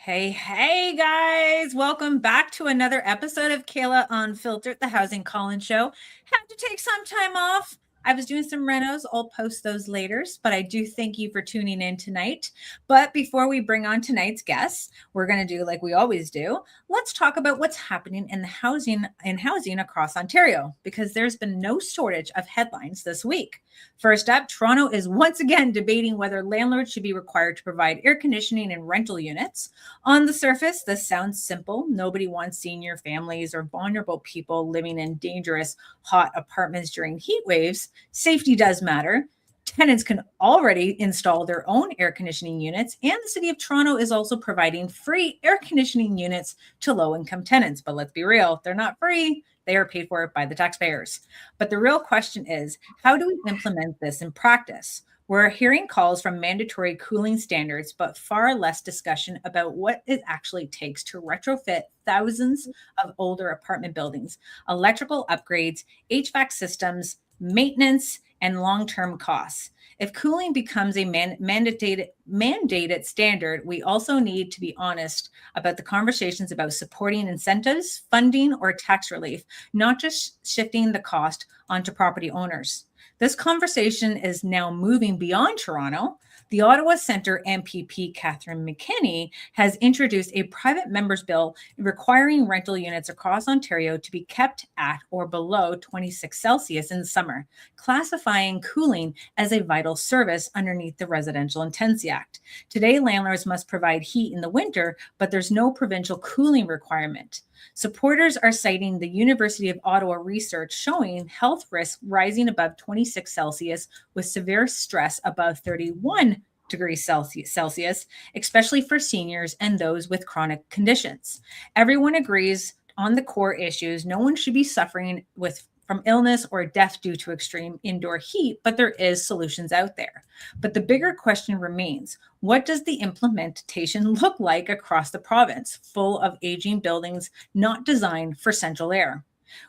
Hey, guys. Welcome back to another episode of Kayla Unfiltered, the housing call-in show. Had to take some time off. I was doing some renos. I'll post those later, but I do thank you for tuning in tonight. But before we bring on tonight's guests, we're going to do like we always do. Let's talk about what's happening in the housing across Ontario, because there's been no shortage of headlines this week. First up, Toronto is once again debating whether landlords should be required to provide air conditioning in rental units. On the surface, this sounds simple. Nobody wants senior families or vulnerable people living in dangerous, hot apartments during heat waves. Safety does matter. Tenants can already install their own air conditioning units, and the City of Toronto is also providing free air conditioning units to low-income tenants. But let's be real, they're not free. They are paid for by the taxpayers. But the real question is, how do we implement this in practice? We're hearing calls from mandatory cooling standards, but far less discussion about what it actually takes to retrofit thousands of older apartment buildings, electrical upgrades, HVAC systems, maintenance, and long-term costs. If cooling becomes a mandated standard, we also need to be honest about the conversations about supporting incentives, funding, or tax relief, not just shifting the cost onto property owners. This conversation is now moving beyond Toronto. The Ottawa Centre MPP Catherine McKinney has introduced a private member's bill requiring rental units across Ontario to be kept at or below 26 Celsius in the summer, classifying cooling as a vital service underneath the Residential Intensity Act. Today, landlords must provide heat in the winter, but there's no provincial cooling requirement. Supporters are citing the University of Ottawa research showing health risks rising above 26 Celsius with severe stress above 31 degrees Celsius, especially for seniors and those with chronic conditions. Everyone agrees on the core issues. No one should be suffering from illness or death due to extreme indoor heat, but there is solutions out there. But the bigger question remains, what does the implementation look like across the province, full of aging buildings not designed for central air?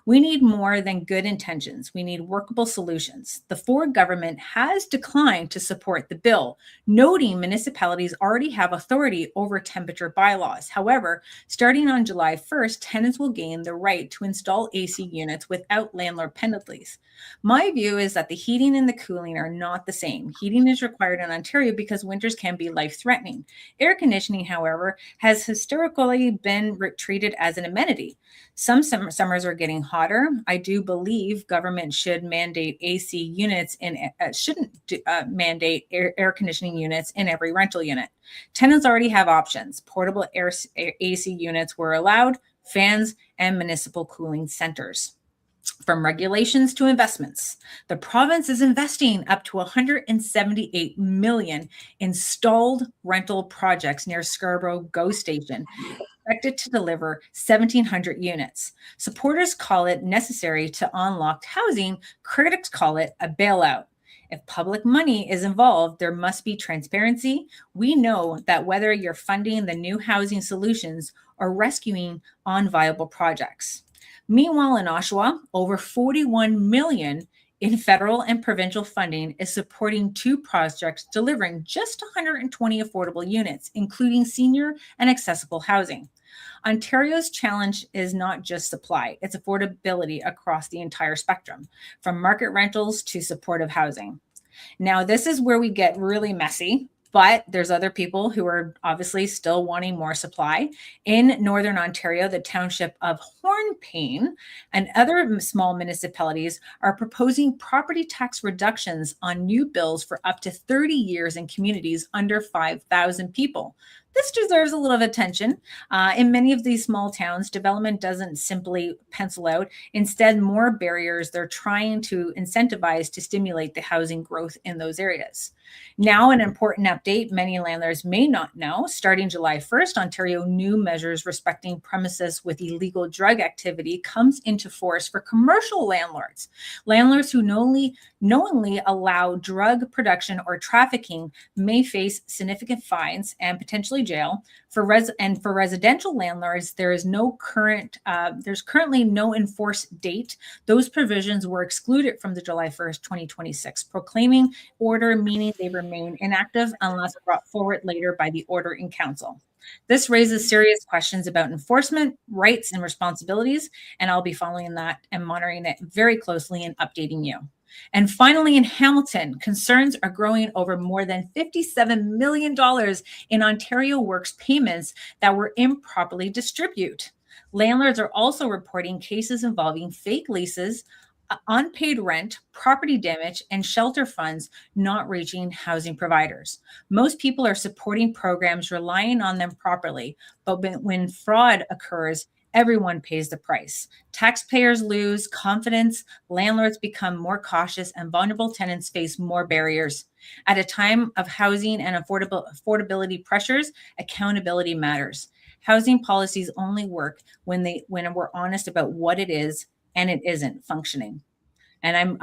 We need more than good intentions. We need workable solutions. The Ford government has declined to support the bill, noting municipalities already have authority over temperature bylaws. However, starting on July 1st, tenants will gain the right to install AC units without landlord penalties. My view is that the heating and the cooling are not the same. Heating is required in Ontario because winters can be life-threatening. Air conditioning, however, has historically been treated as an amenity. Some summers are getting hotter. I do believe government should mandate AC units and shouldn't mandate air conditioning units in every rental unit. Tenants already have options. Portable AC units were allowed, fans, and municipal cooling centers. From regulations to investments, the province is investing up to $178 million in stalled rental projects near Scarborough GO Station, expected to deliver 1,700 units. Supporters call it necessary to unlock housing. Critics call it a bailout. If public money is involved, there must be transparency. We know that whether you're funding the new housing solutions or rescuing unviable projects. Meanwhile, in Oshawa, over $41 million in federal and provincial funding is supporting two projects delivering just 120 affordable units, including senior and accessible housing. Ontario's challenge is not just supply, it's affordability across the entire spectrum, from market rentals to supportive housing. Now, this is where we get really messy, but there's other people who are obviously still wanting more supply. In Northern Ontario, the township of Hornpain and other small municipalities are proposing property tax reductions on new bills for up to 30 years in communities under 5,000 people. This deserves a little attention. In many of these small towns, development doesn't simply pencil out. Instead, more barriers. They're trying to incentivize to stimulate the housing growth in those areas. Now, an important update many landlords may not know. Starting July 1st, Ontario new measures respecting premises with illegal drug activity comes into force for commercial landlords. Landlords who knowingly allow drug production or trafficking may face significant fines and potentially jail. For residential landlords, there's currently no enforced date. Those provisions were excluded from the July 1st, 2026 proclaiming order, meaning they remain inactive unless brought forward later by the order in council. This raises serious questions about enforcement, rights, and responsibilities, and I'll be following that and monitoring it very closely and updating you. And finally, in Hamilton, concerns are growing over more than $57 million in Ontario Works payments that were improperly distributed. Landlords are also reporting cases involving fake leases, unpaid rent, property damage, and shelter funds not reaching housing providers. Most people are supporting programs relying on them properly, but when fraud occurs, everyone pays the price. Taxpayers lose confidence, landlords become more cautious, and vulnerable tenants face more barriers. At a time of housing and affordability pressures, accountability matters. Housing policies only work when we're honest about what it is and it isn't functioning. And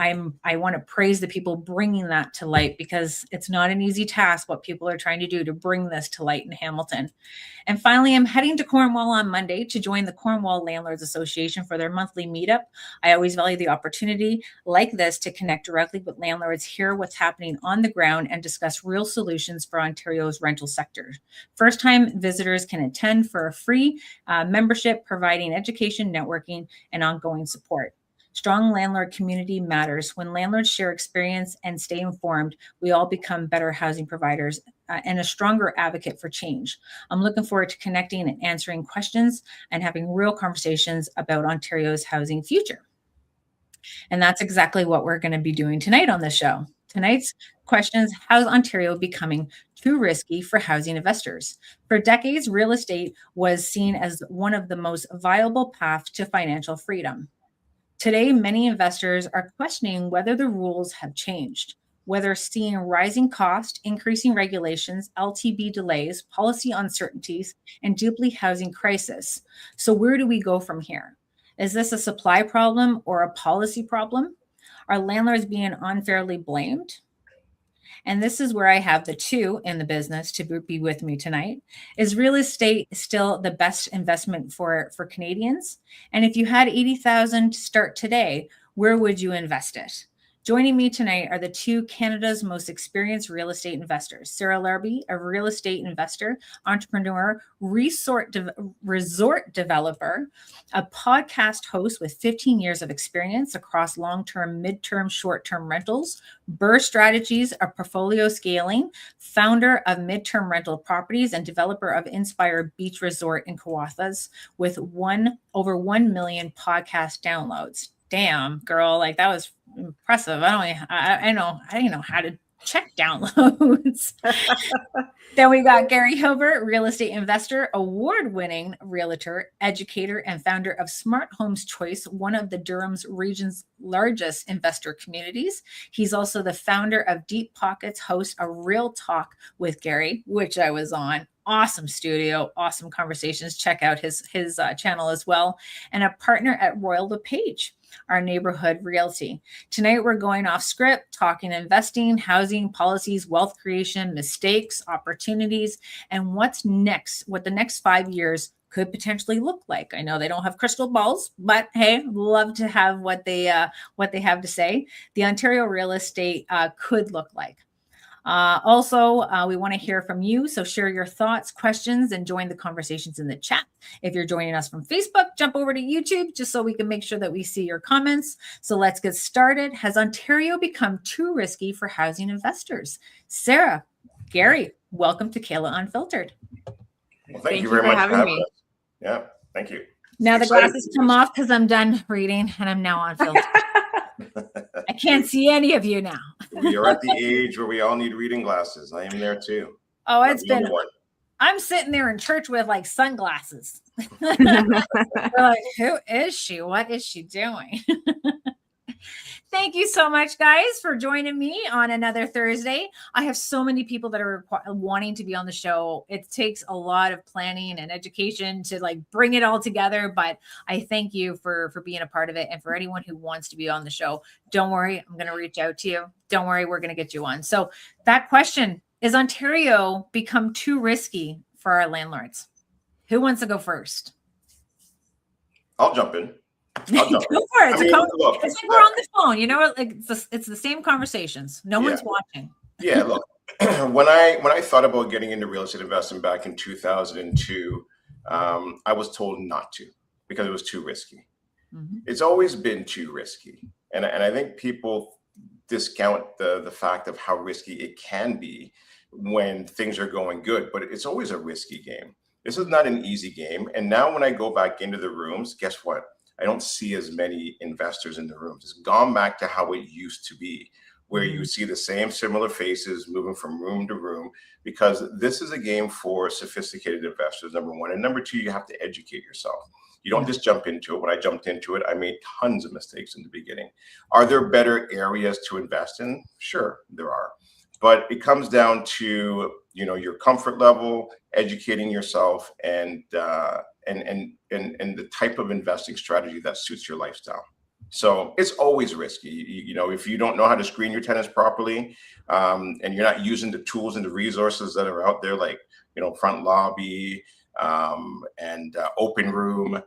I want to praise the people bringing that to light, because it's not an easy task what people are trying to do to bring this to light in Hamilton. And finally, I'm heading to Cornwall on Monday to join the Cornwall Landlords Association for their monthly meetup. I always value the opportunity like this to connect directly with landlords, hear what's happening on the ground, and discuss real solutions for Ontario's rental sector. First-time visitors can attend for a free membership, providing education, networking, and ongoing support. Strong landlord community matters. When landlords share experience and stay informed, we all become better housing providers and a stronger advocate for change. I'm looking forward to connecting and answering questions and having real conversations about Ontario's housing future. And that's exactly what we're going to be doing tonight on the show. Tonight's question is, how's Ontario becoming too risky for housing investors? For decades, real estate was seen as one of the most viable paths to financial freedom. Today, many investors are questioning whether the rules have changed, whether seeing rising cost, increasing regulations, LTB delays, policy uncertainties, and deeply housing crisis. So where do we go from here? Is this a supply problem or a policy problem? Are landlords being unfairly blamed? And this is where I have the two in the business to be with me tonight. Is real estate still the best investment for Canadians? And if you had $80,000 to start today, where would you invest it? Joining me tonight are the two Canada's most experienced real estate investors. Sarah Larbi, a real estate investor, entrepreneur, resort developer, a podcast host with 15 years of experience across long-term, mid-term, short-term rentals, BRRRR Strategies, a portfolio scaling, founder of Midterm Rental Properties, and developer of Inspire Beach Resort in Kawathas with over 1 million podcast downloads. Damn, girl, like that was impressive. I didn't know how to check downloads. Then we got Gary Hibbert, real estate investor, award-winning realtor, educator, and founder of Smart Homes Choice, one of the Durham's region's largest investor communities. He's also the founder of Deep Pockets, host a Real Talk with Gary, which I was on. Awesome studio, awesome conversations. Check out his channel as well. And a partner at Royal LePage, our neighborhood realty. Tonight, we're going off script, talking investing, housing, policies, wealth creation, mistakes, opportunities, and what's next, what the next 5 years could potentially look like. I know they don't have crystal balls, but hey, love to have what they have to say. The Ontario real estate could look like. Also, we want to hear from you. So share your thoughts, questions, and join the conversations in the chat. If you're joining us from Facebook, jump over to YouTube just so we can make sure that we see your comments. So let's get started. Has Ontario become too risky for housing investors? Sarah, Gary, welcome to Kayla Unfiltered. Well, thank you very much for having me. Yeah, thank you. Now the glasses come off because I'm done reading and I'm now unfiltered. I can't see any of you now. We are at the age where we all need reading glasses. I am there too. Oh, I'm sitting there in church with like sunglasses. We're like, who is she? What is she doing? Thank you so much, guys, for joining me on another Thursday. I have so many people that are wanting to be on the show. It takes a lot of planning and education to like bring it all together, but I thank you for being a part of it. And for anyone who wants to be on the show, don't worry, I'm going to reach out to you. Don't worry, we're going to get you on. So that question, is Ontario become too risky for our landlords? Who wants to go first? I'll jump in. Go for it. It's like we're on the phone. You know, like it's the same conversations. No one's watching. Yeah, look, When I thought about getting into real estate investing back in 2002, I was told not to because it was too risky. Mm-hmm. It's always been too risky, and I think people discount the fact of how risky it can be when things are going good. But it's always a risky game. This is not an easy game. And now when I go back into the rooms, guess what? I don't see as many investors in the rooms. It's gone back to how it used to be, where you see the same similar faces moving from room to room, because this is a game for sophisticated investors, number one. And number two, you have to educate yourself. You don't just jump into it. When I jumped into it, I made tons of mistakes in the beginning. Are there better areas to invest in? Sure, there are. But it comes down to, your comfort level, educating yourself, and the type of investing strategy that suits your lifestyle. So it's always risky. If you don't know how to screen your tenants properly, and you're not using the tools and the resources that are out there, like, front lobby, and open room,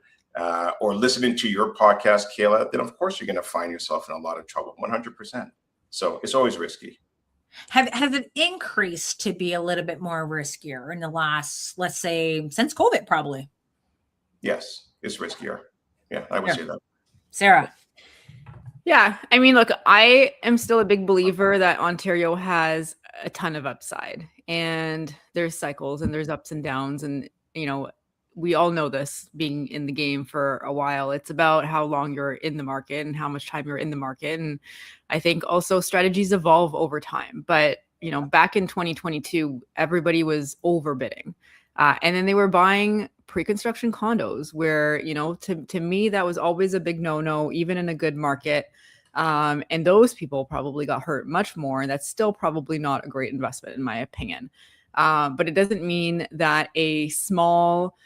or listening to your podcast, Kayla, then of course you're going to find yourself in a lot of trouble, 100%. So it's always risky. Has it increased to be a little bit more riskier in the last, let's say, since COVID, probably? Yes, it's riskier. Yeah, I would say that. Sarah? Yeah, I mean, look, I am still a big believer that Ontario has a ton of upside, and there's cycles and there's ups and downs, and we all know this, being in the game for a while. It's about how long you're in the market and how much time you're in the market. And I think also strategies evolve over time. But, back in 2022, everybody was overbidding. And then they were buying pre-construction condos where, to me, that was always a big no-no, even in a good market. And those people probably got hurt much more. And that's still probably not a great investment, in my opinion. But it doesn't mean that a small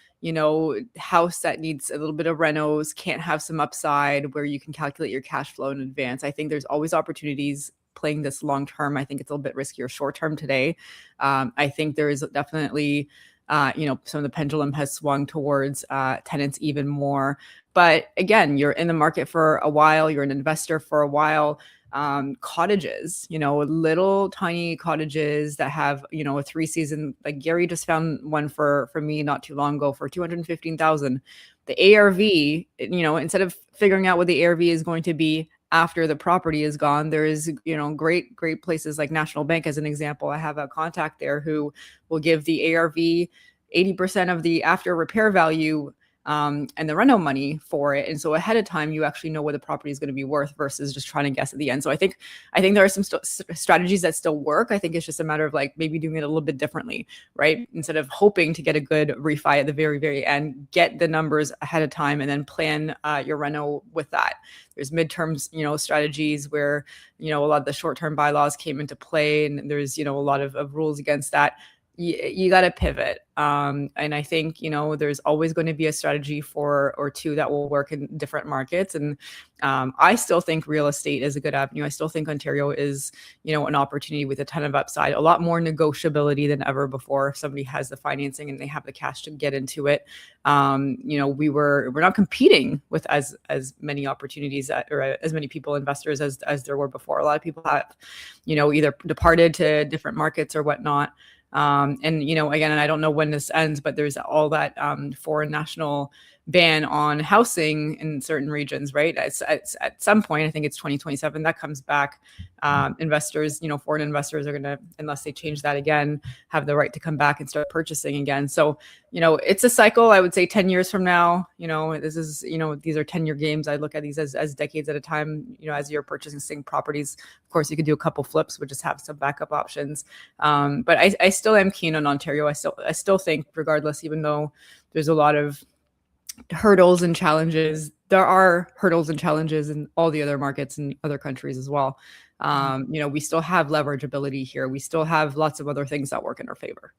house that needs a little bit of renos can't have some upside where you can calculate your cash flow in advance. I think there's always opportunities playing this long term. I think it's a little bit riskier short term today. I think there is definitely, some of the pendulum has swung towards tenants even more. But again, you're in the market for a while, you're an investor for a while. Cottages, little tiny cottages that have, a 3-season, like Gary just found one for me not too long ago for 215,000. The ARV, instead of figuring out what the ARV is going to be after the property is gone, there is, great places like National Bank as an example. I have a contact there who will give the ARV 80% of the after repair value, and the reno money for it. And so ahead of time, you actually know what the property is going to be worth versus just trying to guess at the end. So I think there are some strategies that still work. I think it's just a matter of maybe doing it a little bit differently, right? Instead of hoping to get a good refi at the very, very end, get the numbers ahead of time and then plan your reno with that. There's midterms, strategies where, a lot of the short-term bylaws came into play, and there's, a lot of rules against that. You got to pivot. And I think, there's always going to be a strategy or two that will work in different markets. And I still think real estate is a good avenue. I still think Ontario is, an opportunity with a ton of upside, a lot more negotiability than ever before. If somebody has the financing and they have the cash to get into it, we're not competing with as many opportunities or as many people, investors as there were before. A lot of people have, either departed to different markets or whatnot. And again, and I don't know when this ends, but there's all that foreign national ban on housing in certain regions, right? At some point, I think it's 2027, that comes back. Investors, foreign investors are going to, unless they change that again, have the right to come back and start purchasing again. So, it's a cycle. I would say 10 years from now, this is, these are 10-year games. I look at these as decades at a time, as you're purchasing properties. Of course, you could do a couple flips, but just have some backup options. But I still am keen on Ontario. I still think, regardless, even though there's a lot of hurdles and challenges, there are hurdles and challenges in all the other markets and other countries as well. We still have leverageability here. We still have lots of other things that work in our favor.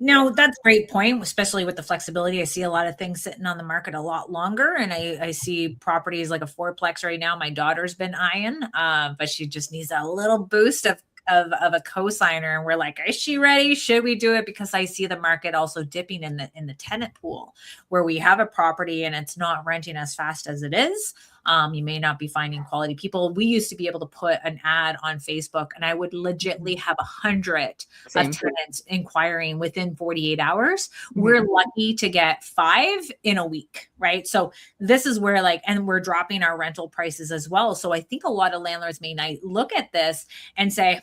No, that's a great point, especially with the flexibility. I see a lot of things sitting on the market a lot longer, and I see properties like a fourplex right now. My daughter's been eyeing, but she just needs a little boost of a cosigner, and we're like, is she ready? Should we do it? Because I see the market also dipping in the tenant pool where we have a property and it's not renting as fast as it is. You may not be finding quality people. We used to be able to put an ad on Facebook and I would legitly have 100 Same. of tenants inquiring within 48 hours. We're lucky to get 5 in a week, right? So this is where and we're dropping our rental prices as well. So I think a lot of landlords may not look at this and say,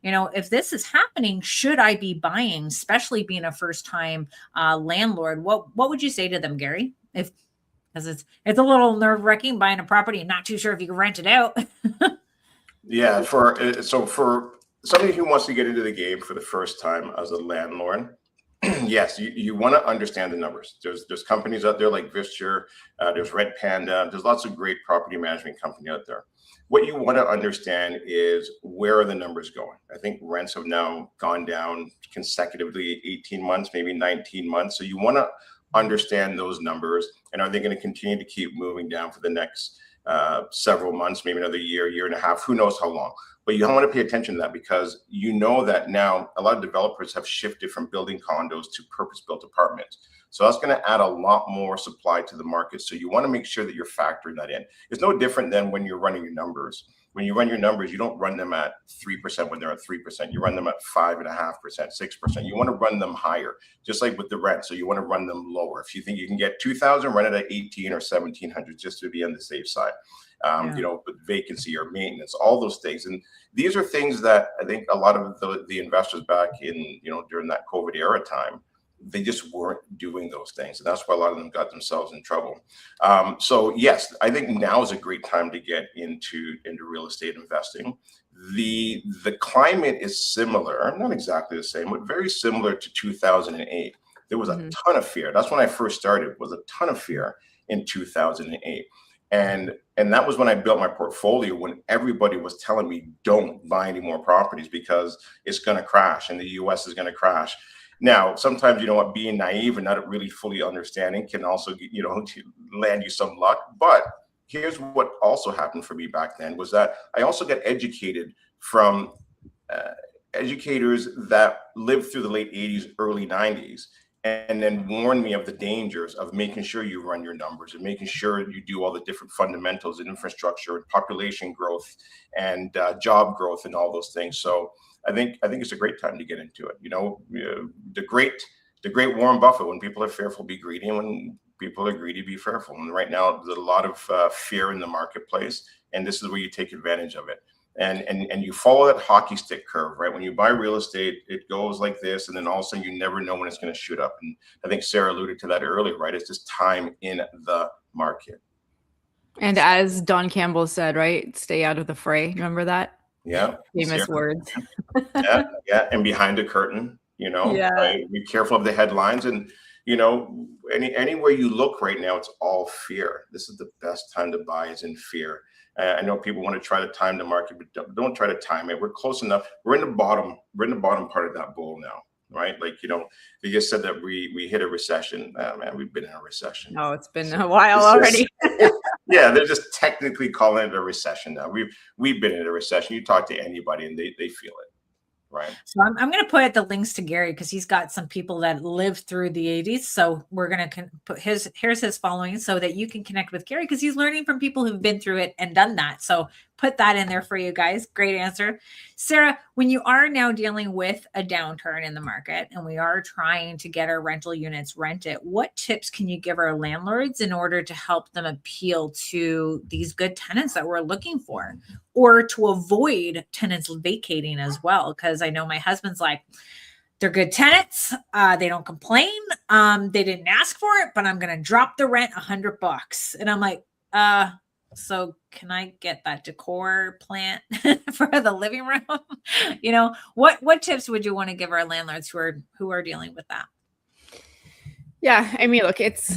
if this is happening, should I be buying, especially being a first time landlord? What would you say to them, Gary? Because it's a little nerve wracking buying a property and not too sure if you can rent it out. Yeah. For somebody who wants to get into the game for the first time as a landlord, yes, you want to understand the numbers. There's companies out there like Visture, there's Rent Panda, there's lots of great property management company out there. What you want to understand is where are the numbers going? I think rents have now gone down consecutively 18 months, maybe 19 months. So you want to understand those numbers, and are they going to continue to keep moving down for the next several months, maybe another year and a half, who knows how long. But you want to pay attention to that, because you know that now a lot of developers have shifted from building condos to purpose-built apartments. So that's going to add a lot more supply to the market. So you want to make sure that you're factoring that in. It's no different than when you're running your numbers. When you run your numbers, you don't run them at 3% when they're at 3%. You run them at 5.5%, 6%. You want to run them higher, just like with the rent. So you want to run them lower. If you think you can get 2,000, run it at 18 or 1,700, just to be on the safe side. With vacancy or maintenance, all those things. And these are things that I think a lot of the investors back in, during that COVID era time, they just weren't doing those things. And that's why a lot of them got themselves in trouble. So yes, I think now is a great time to get into real estate investing. The climate is similar, not exactly the same, but very similar to 2008. There was a ton of fear. That's when I first started, was a ton of fear in 2008. And that was when I built my portfolio, when everybody was telling me, don't buy any more properties because it's going to crash and the US is going to crash. Now, sometimes, being naive and not really fully understanding can also, land you some luck. But here's what also happened for me back then was that I also got educated from educators that lived through the late 80s, early 90s. And then warn me of the dangers of making sure you run your numbers and making sure you do all the different fundamentals and infrastructure and population growth and job growth and all those things. So I think it's a great time to get into it. The great Warren Buffett: when people are fearful, be greedy, and when people are greedy, be fearful. And right now, there's a lot of fear in the marketplace, and this is where you take advantage of it. And you follow that hockey stick curve, right? When you buy real estate, it goes like this, and then all of a sudden you never know when it's going to shoot up. And I think Sarah alluded to that earlier, right? It's just time in the market. And as Don Campbell said, right? Stay out of the fray. Remember that? Yeah. Famous words. Yeah. And behind the curtain, right? Be careful of the headlines. And, anywhere you look right now, it's all fear. This is the best time to buy, is in fear. I know people want to try to time the market, but don't try to time it. We're close enough. We're in the bottom part of that bowl now, right? They just said that we hit a recession. Man, we've been in a recession. Oh, it's been a while already. Yeah, they're just technically calling it a recession now. We've been in a recession. You talk to anybody and they feel it. Right. So I'm going to put the links to Gary because he's got some people that lived through the 80s. So we're going to put here's his following so that you can connect with Gary because he's learning from people who've been through it and done that. So put that in there for you guys. Great answer. Sarah, when you are now dealing with a downturn in the market and we are trying to get our rental units rented, what tips can you give our landlords in order to help them appeal to these good tenants that we're looking for, or to avoid tenants vacating as well? Because I know my husband's like, they're good tenants. They don't complain. They didn't ask for it, but I'm going to drop the rent $100. And I'm like, so can I get that decor plant for the living room? What tips would you want to give our landlords who are dealing with that? Yeah, I mean, look, it's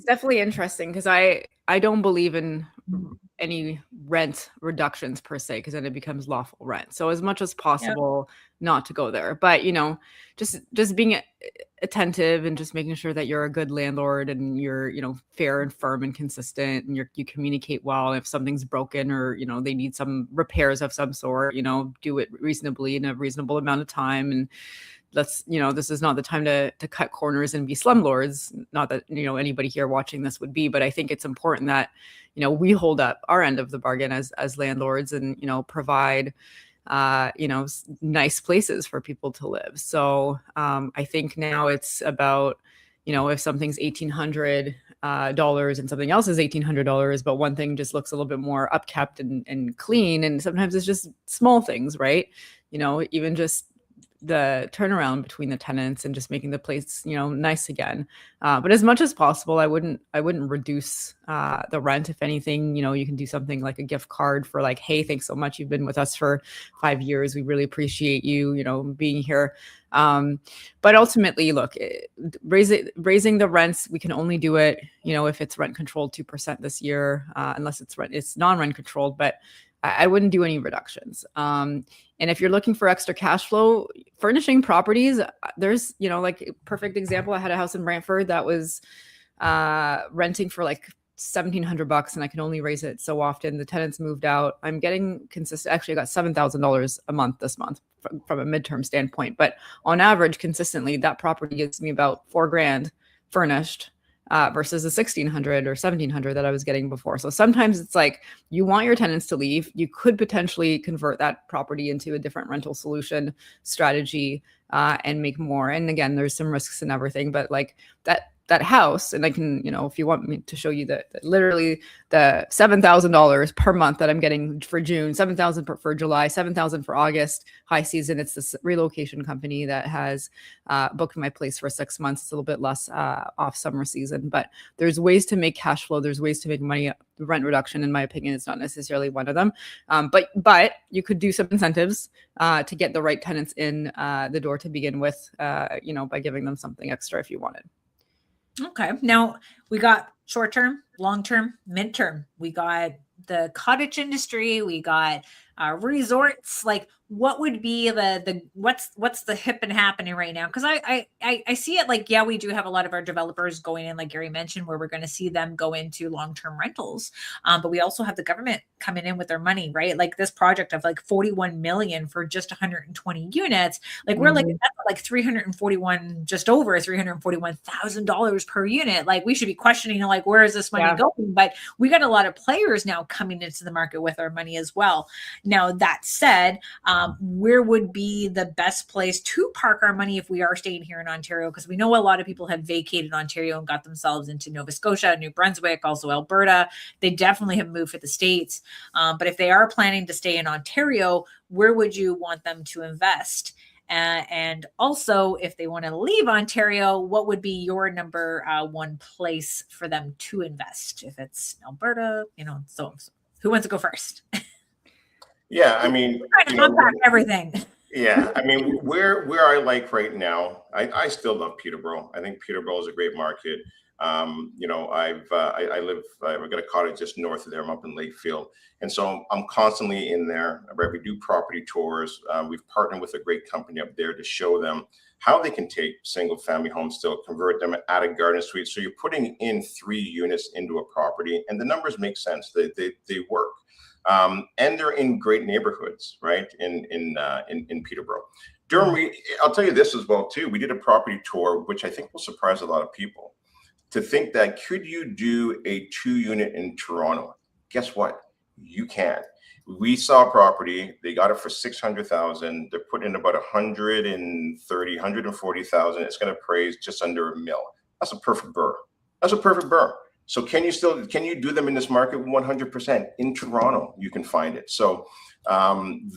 definitely interesting because I don't believe in any rent reductions per se, because then it becomes lawful rent. So as much as possible, not to go there. But just being attentive and just making sure that you're a good landlord and you're fair and firm and consistent, and you communicate well. If something's broken or they need some repairs of some sort, do it reasonably in a reasonable amount of time, and this is not the time to cut corners and be slumlords. Not that, anybody here watching this would be, but I think it's important that, we hold up our end of the bargain as landlords and, provide, nice places for people to live. So I think now it's about, if something's $1,800 and something else is $1,800, but one thing just looks a little bit more upkept and clean. And sometimes it's just small things, right? Even just the turnaround between the tenants and just making the place, nice again. But as much as possible, I wouldn't reduce the rent. If anything, you can do something like a gift card for like, hey, thanks so much. You've been with us for 5 years. We really appreciate you, being here. But ultimately, look, raising the rents, we can only do it, if it's rent controlled 2% this year, unless it's non-rent controlled, but I wouldn't do any reductions. And if you're looking for extra cash flow, furnishing properties, there's, like perfect example. I had a house in Brantford that was renting for like $1,700 and I can only raise it so often. The tenants moved out. I'm getting consistent. Actually, I got $7,000 a month this month from a midterm standpoint. But on average, consistently, that property gives me about $4,000 furnished versus the $1,600 or $1,700 that I was getting before. So sometimes it's like you want your tenants to leave. You could potentially convert that property into a different rental solution strategy and make more. And again, there's some risks and everything, but like that house, and I can, if you want me to show you that literally the $7,000 per month that I'm getting for June, $7,000 for July, $7,000 for August, high season. It's this relocation company that has booked my place for 6 months. It's a little bit less off summer season, but there's ways to make cash flow. There's ways to make money. Rent reduction, in my opinion, is not necessarily one of them. But you could do some incentives to get the right tenants in the door to begin with, by giving them something extra if you wanted. Okay. Now we got short-term, long-term, midterm. We got the cottage industry. We got resorts. Like, what would be what's the hip and happening right now? Because I see it like, yeah, we do have a lot of our developers going in, like Gary mentioned, where we're going to see them go into long-term rentals. But we also have the government coming in with their money, right? Like this project of like 41 million for just 120 units. Like we're like, that's like 341, just over $341,000 per unit. Like we should be questioning, like, where is this money going? But we got a lot of players now coming into the market with our money as well. Now that said, where would be the best place to park our money if we are staying here in Ontario? Because we know a lot of people have vacated Ontario and got themselves into Nova Scotia, New Brunswick, also Alberta. They definitely have moved for the States. But if they are planning to stay in Ontario, where would you want them to invest? And also, if they want to leave Ontario, what would be your number one place for them to invest? If it's Alberta, so who wants to go first? Yeah, I mean, everything. Yeah, I mean, where I like right now, I still love Peterborough. I think Peterborough is a great market. I've got a cottage just north of there. I'm up in Lakefield, and so I'm constantly in there. We do property tours. We've partnered with a great company up there to show them how they can take single family homes, still convert them, add a garden suite. So you're putting in 3 units into a property, and the numbers make sense. They work. And they're in great neighborhoods, right? In Peterborough. Durham, I'll tell you this as well too. We did a property tour, which I think will surprise a lot of people. To think that could you do a 2-unit in Toronto? Guess what? You can. We saw a property. They got it for $600,000. They're putting in about 130, 140,000. It's going to appraise just under $1 million. That's a perfect burr. So can you do them in this market? 100% in Toronto, you can find it. So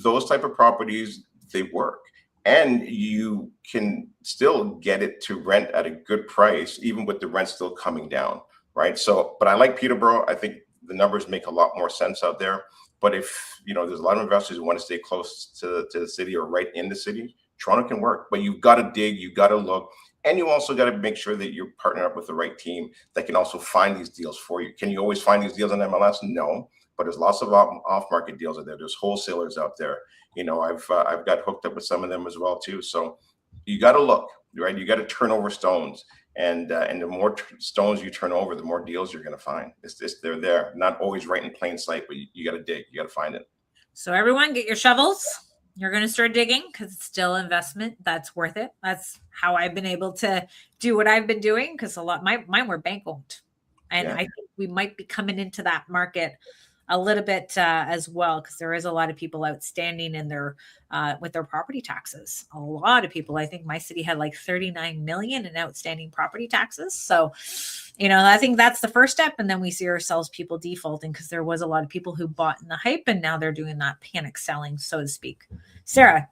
those type of properties, they work, and you can still get it to rent at a good price, even with the rent still coming down, right? So, but I like Peterborough. I think the numbers make a lot more sense out there. But if, there's a lot of investors who want to stay close to the city or right in the city, Toronto can work, but you've got to dig, you've got to look. And you also got to make sure that you're partnering up with the right team that can also find these deals for you. Can you always find these deals on MLS? No, but there's lots of off-market deals out there. There's wholesalers out there. I've got hooked up with some of them as well too. So you got to look, right? You got to turn over stones, and the more stones you turn over, the more deals you're going to find. They're there, not always right in plain sight, but you got to dig, you got to find it. So everyone, get your shovels. you're going to start digging because it's still investment. That's worth it. That's how I've been able to do what I've been doing, because a lot mine were bank owned, and I think we might be coming into that market a little bit as well, because there is a lot of people outstanding in their with their property taxes. A lot of people. I think my city had like 39 million in outstanding property taxes. So, I think that's the first step, and then we see ourselves people defaulting, because there was a lot of people who bought in the hype, and now they're doing that panic selling, so to speak. Sarah,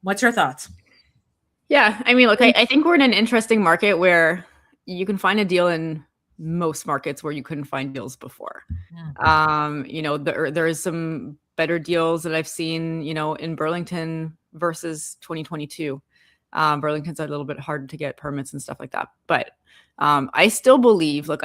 what's your thoughts? Yeah, I mean, look, I think we're in an interesting market where you can find a deal in most markets where you couldn't find deals before. There is some better deals that I've seen, in Burlington versus 2022. Burlington's a little bit harder to get permits and stuff like that. But I still believe in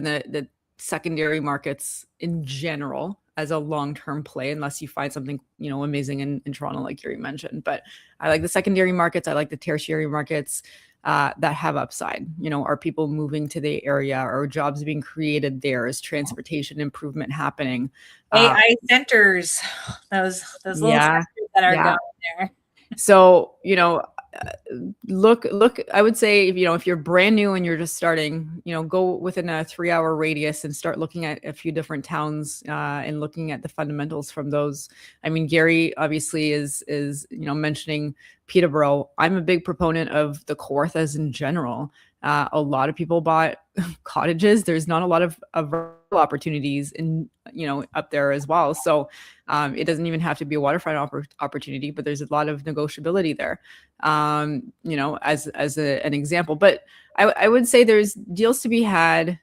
the secondary markets in general as a long-term play, unless you find something, amazing in Toronto, like Gary mentioned. But I like the secondary markets. I like the tertiary markets that have upside. Are people moving to the area? Are jobs being created there? Is transportation improvement happening? AI centers, those little centers that are going there. So, look, I would say, if you're brand new and you're just starting, go within a 3-hour radius and start looking at a few different towns and looking at the fundamentals from those. I mean, Gary obviously is mentioning Peterborough. I'm a big proponent of the Kawarthas in general. A lot of people bought cottages. There's not a lot of opportunities in, up there as well. So it doesn't even have to be a waterfront opportunity, but there's a lot of negotiability there, as an example. But I would say there's deals to be had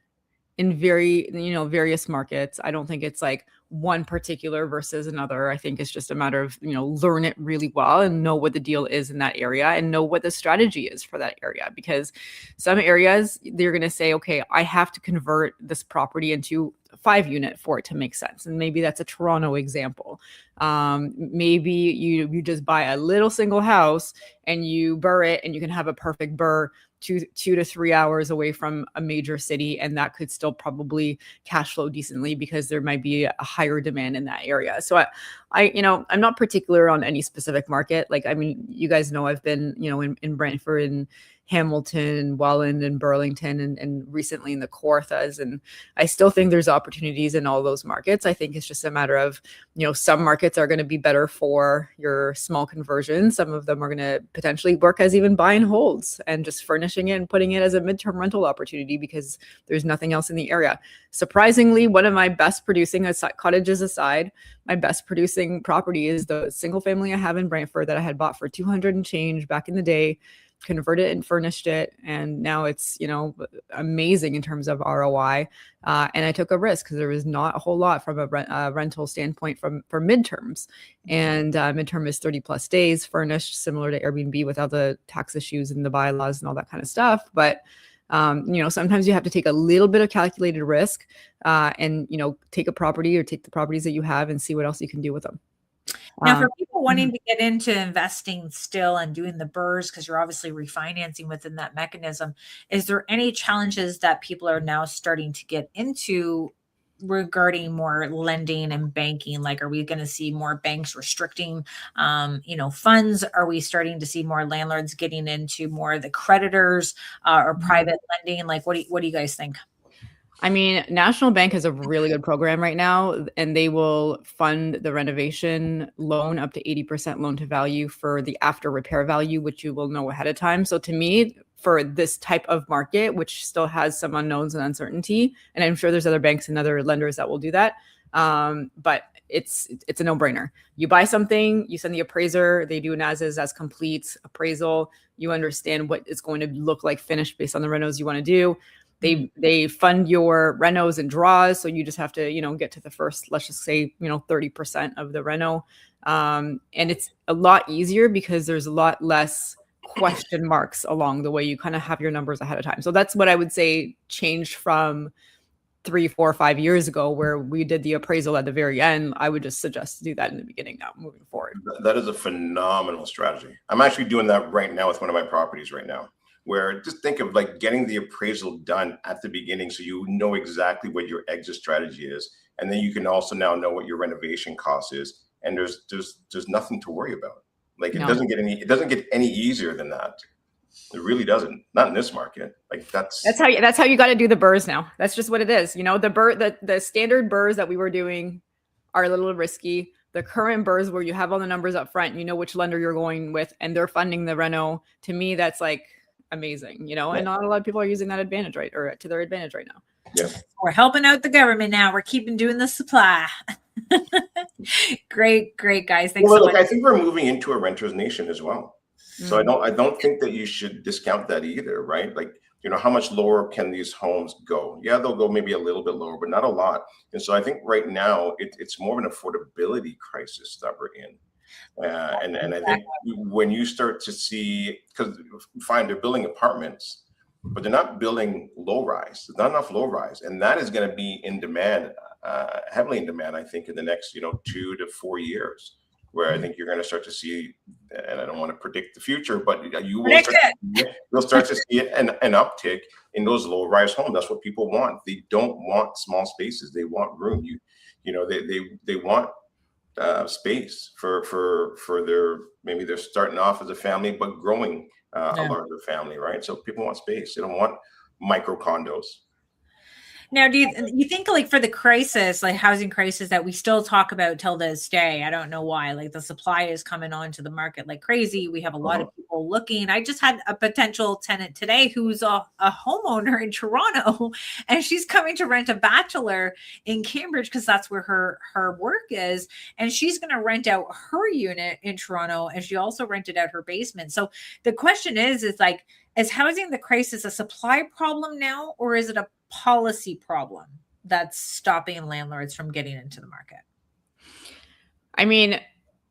in various markets. I don't think it's like one particular versus another. I think it's just a matter of, learn it really well and know what the deal is in that area and know what the strategy is for that area. Because some areas they're going to say, okay, I have to convert this property into a 5-unit for it to make sense. And maybe that's a Toronto example. Maybe you just buy a little single house and you burr it, and you can have a perfect burr 2 to 3 hours away from a major city, and that could still probably cash flow decently because there might be a higher demand in that area. So I'm not particular on any specific market. Like, I mean, you guys know I've been, in Brantford and Hamilton and Welland and Burlington and recently in the Kawarthas. And I still think there's opportunities in all those markets. I think it's just a matter of, some markets are going to be better for your small conversions. Some of them are going to potentially work as even buy and holds and just furnishing it and putting it as a midterm rental opportunity because there's nothing else in the area. Surprisingly, one of my best producing, cottages aside, my best producing property is the single family I have in Brantford that I had bought for $200 and change back in the day, converted and furnished it. And now it's, amazing in terms of ROI. And I took a risk because there was not a whole lot from a rental standpoint for midterms. And midterm is 30 plus days furnished, similar to Airbnb without the tax issues and the bylaws and all that kind of stuff. But sometimes you have to take a little bit of calculated risk and, take a property or take the properties that you have and see what else you can do with them. Now, for people wanting to get into investing still and doing the burrs, because you're obviously refinancing within that mechanism, is there any challenges that people are now starting to get into regarding more lending and banking? Like, are we going to see more banks restricting, funds? Are we starting to see more landlords getting into more of the creditors or private lending? Like, what do you guys think? I mean, National Bank has a really good program right now, and they will fund the renovation loan up to 80% loan to value for the after repair value, which you will know ahead of time. So to me, for this type of market, which still has some unknowns and uncertainty, and I'm sure there's other banks and other lenders that will do that, but it's a no-brainer. You buy something, you send the appraiser, they do an as-is, as complete appraisal. You understand what it's going to look like finished based on the renos you want to do. They fund your renos and draws. So you just have to, get to the first, let's just say, 30% of the reno. And it's a lot easier because there's a lot less question marks along the way. You kind of have your numbers ahead of time. So that's what I would say changed from 3, 4, 5 years ago, where we did the appraisal at the very end. I would just suggest to do that in the beginning now, moving forward. That is a phenomenal strategy. I'm actually doing that right now with one of my properties right now, where just think of like getting the appraisal done at the beginning so you know exactly what your exit strategy is. And then you can also now know what your renovation cost is and there's nothing to worry about. Like No. it doesn't get any easier than that. It really doesn't. Not in this market. Like that's how you got to do the burrs now. That's just what it is. You know, the standard burrs that we were doing are a little risky. The current burrs where you have all the numbers up front, you know which lender you're going with, and they're funding the reno. To me, that's like amazing, you know, and not a lot of people are using that advantage, right? Or to their advantage right now. Yeah. We're helping out the government now. We're keeping doing the supply. Great, guys. Thanks so much. I think we're moving into a renter's nation as well. So I don't think that you should discount that either, right? Like, you know, how much lower can these homes go? Yeah, they'll go maybe a little bit lower, but not a lot. And so I think right now it's more of an affordability crisis that we're in. And I think when you start to see, because fine, they're building apartments, but they're not building low rise. There's not enough low rise, and that is going to be in demand, heavily in demand. I think in the next 2 to 4 years, where I think you're going to start to see, and I don't want to predict the future, but you'll start to see an uptick in those low rise homes. That's what people want. They don't want small spaces. They want room. They want space for their, maybe they're starting off as a family but growing a larger family, right? So people want space. They don't want micro condos. Now, do you think, like, for the crisis, like housing crisis that we still talk about till this day, I don't know why, like the supply is coming onto the market like crazy. We have a lot of people looking. I just had a potential tenant today who's a homeowner in Toronto, and she's coming to rent a bachelor in Cambridge because that's where her work is. And she's going to rent out her unit in Toronto, and she also rented out her basement. So the question is like, is housing the crisis a supply problem now, or is it a policy problem that's stopping landlords from getting into the market? I mean,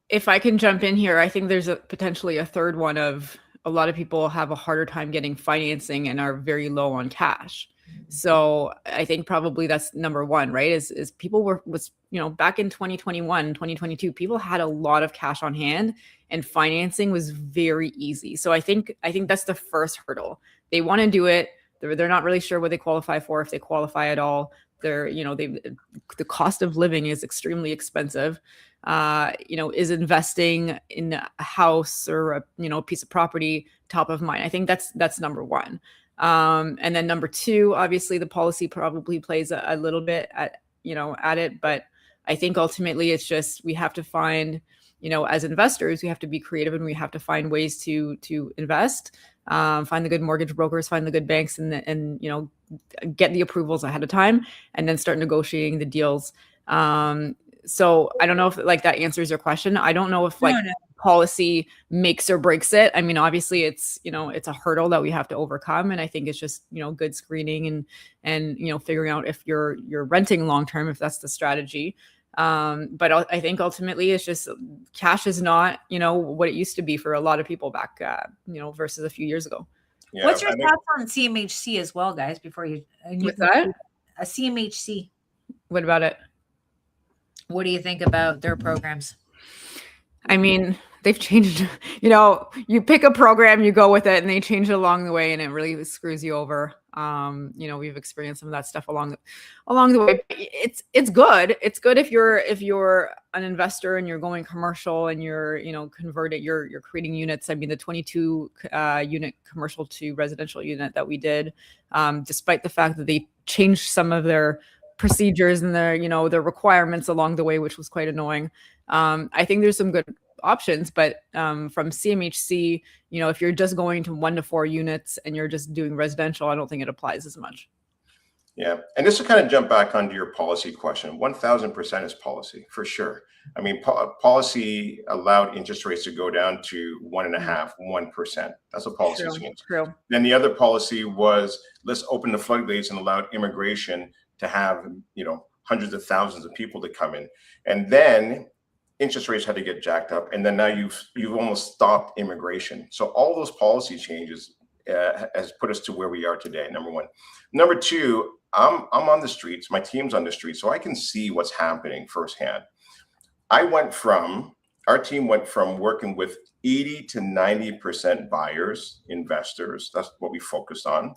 if I can jump in here, I think there's potentially a third one of a lot of people have a harder time getting financing and are very low on cash. So I think probably that's number one, right? Is people was back in 2021, 2022, people had a lot of cash on hand and financing was very easy. So I think that's the first hurdle. They want to do it. They're not really sure what they qualify for, if they qualify at all. The cost of living is extremely expensive. Is investing in a house or a piece of property top of mind? I think that's number one. And then number two, obviously the policy probably plays a little bit at it, but I think ultimately it's just, we have to find, as investors, we have to be creative and we have to find ways to invest, find the good mortgage brokers, find the good banks, and get the approvals ahead of time, and then start negotiating the deals. So I don't know if that answers your question. I don't know if policy makes or breaks it. I mean, obviously it's a hurdle that we have to overcome. And I think it's just, good screening and figuring out if you're renting long-term, if that's the strategy. But I think ultimately it's just cash is not, what it used to be for a lot of people back, versus a few years ago. Yeah, what's your thoughts on CMHC as well, guys, before you what's that? A CMHC. What about it? What do you think about their programs? I mean, they've changed, you pick a program, you go with it, and they change it along the way, and it really screws you over. We've experienced some of that stuff along the way. It's good. It's good if you're an investor and you're going commercial and you're, converted, you're creating units. I mean, the 22 unit commercial to residential unit that we did, despite the fact that they changed some of their procedures and their requirements along the way, which was quite annoying. I think there's some good options, but from CMHC, if you're just going to 1 to 4 units and you're just doing residential, I don't think it applies as much. Yeah. And just to kind of jump back onto your policy question, 1000% is policy for sure. I mean, policy allowed interest rates to go down to 1.5%, 1%. That's a policy change. True. Then the other policy was, let's open the floodgates and allow immigration to have, hundreds of thousands of people to come in. And then interest rates had to get jacked up. And then now you've almost stopped immigration. So all those policy changes has put us to where we are today, number one. Number two, I'm on the streets, my team's on the streets, so I can see what's happening firsthand. Our team went from working with 80 to 90% buyers, investors, that's what we focused on,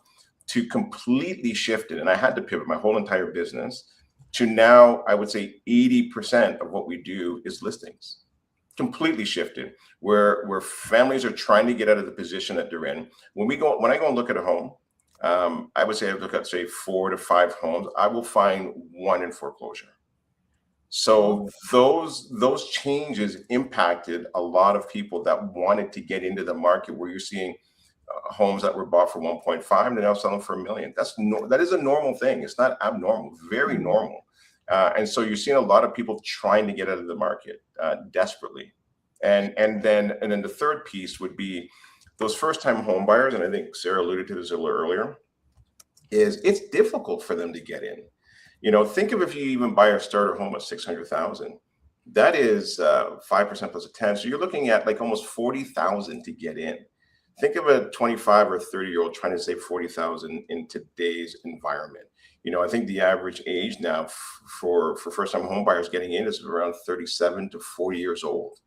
to completely shifted. And I had to pivot my whole entire business to now, I would say 80% of what we do is listings. Completely shifted, where families are trying to get out of the position that they're in. When I go and look at a home, I would say I look at, say, 4 to 5 homes. I will find one in foreclosure. So those changes impacted a lot of people that wanted to get into the market, where you're seeing homes that were bought for 1.5 and they're now selling for $1 million. That is a normal thing. It's not abnormal, very normal. And so you're seeing a lot of people trying to get out of the market desperately. And then the third piece would be those first-time home buyers, and I think Sarah alluded to this a little earlier, is it's difficult for them to get in. Think of if you even buy a starter home at 600,000, that is 5% plus a 10. So you're looking at like almost 40,000 to get in. Think of a 25 or 30-year-old trying to save 40,000 in today's environment. I think the average age now for first-time home buyers getting in is around 37 to 40 years old.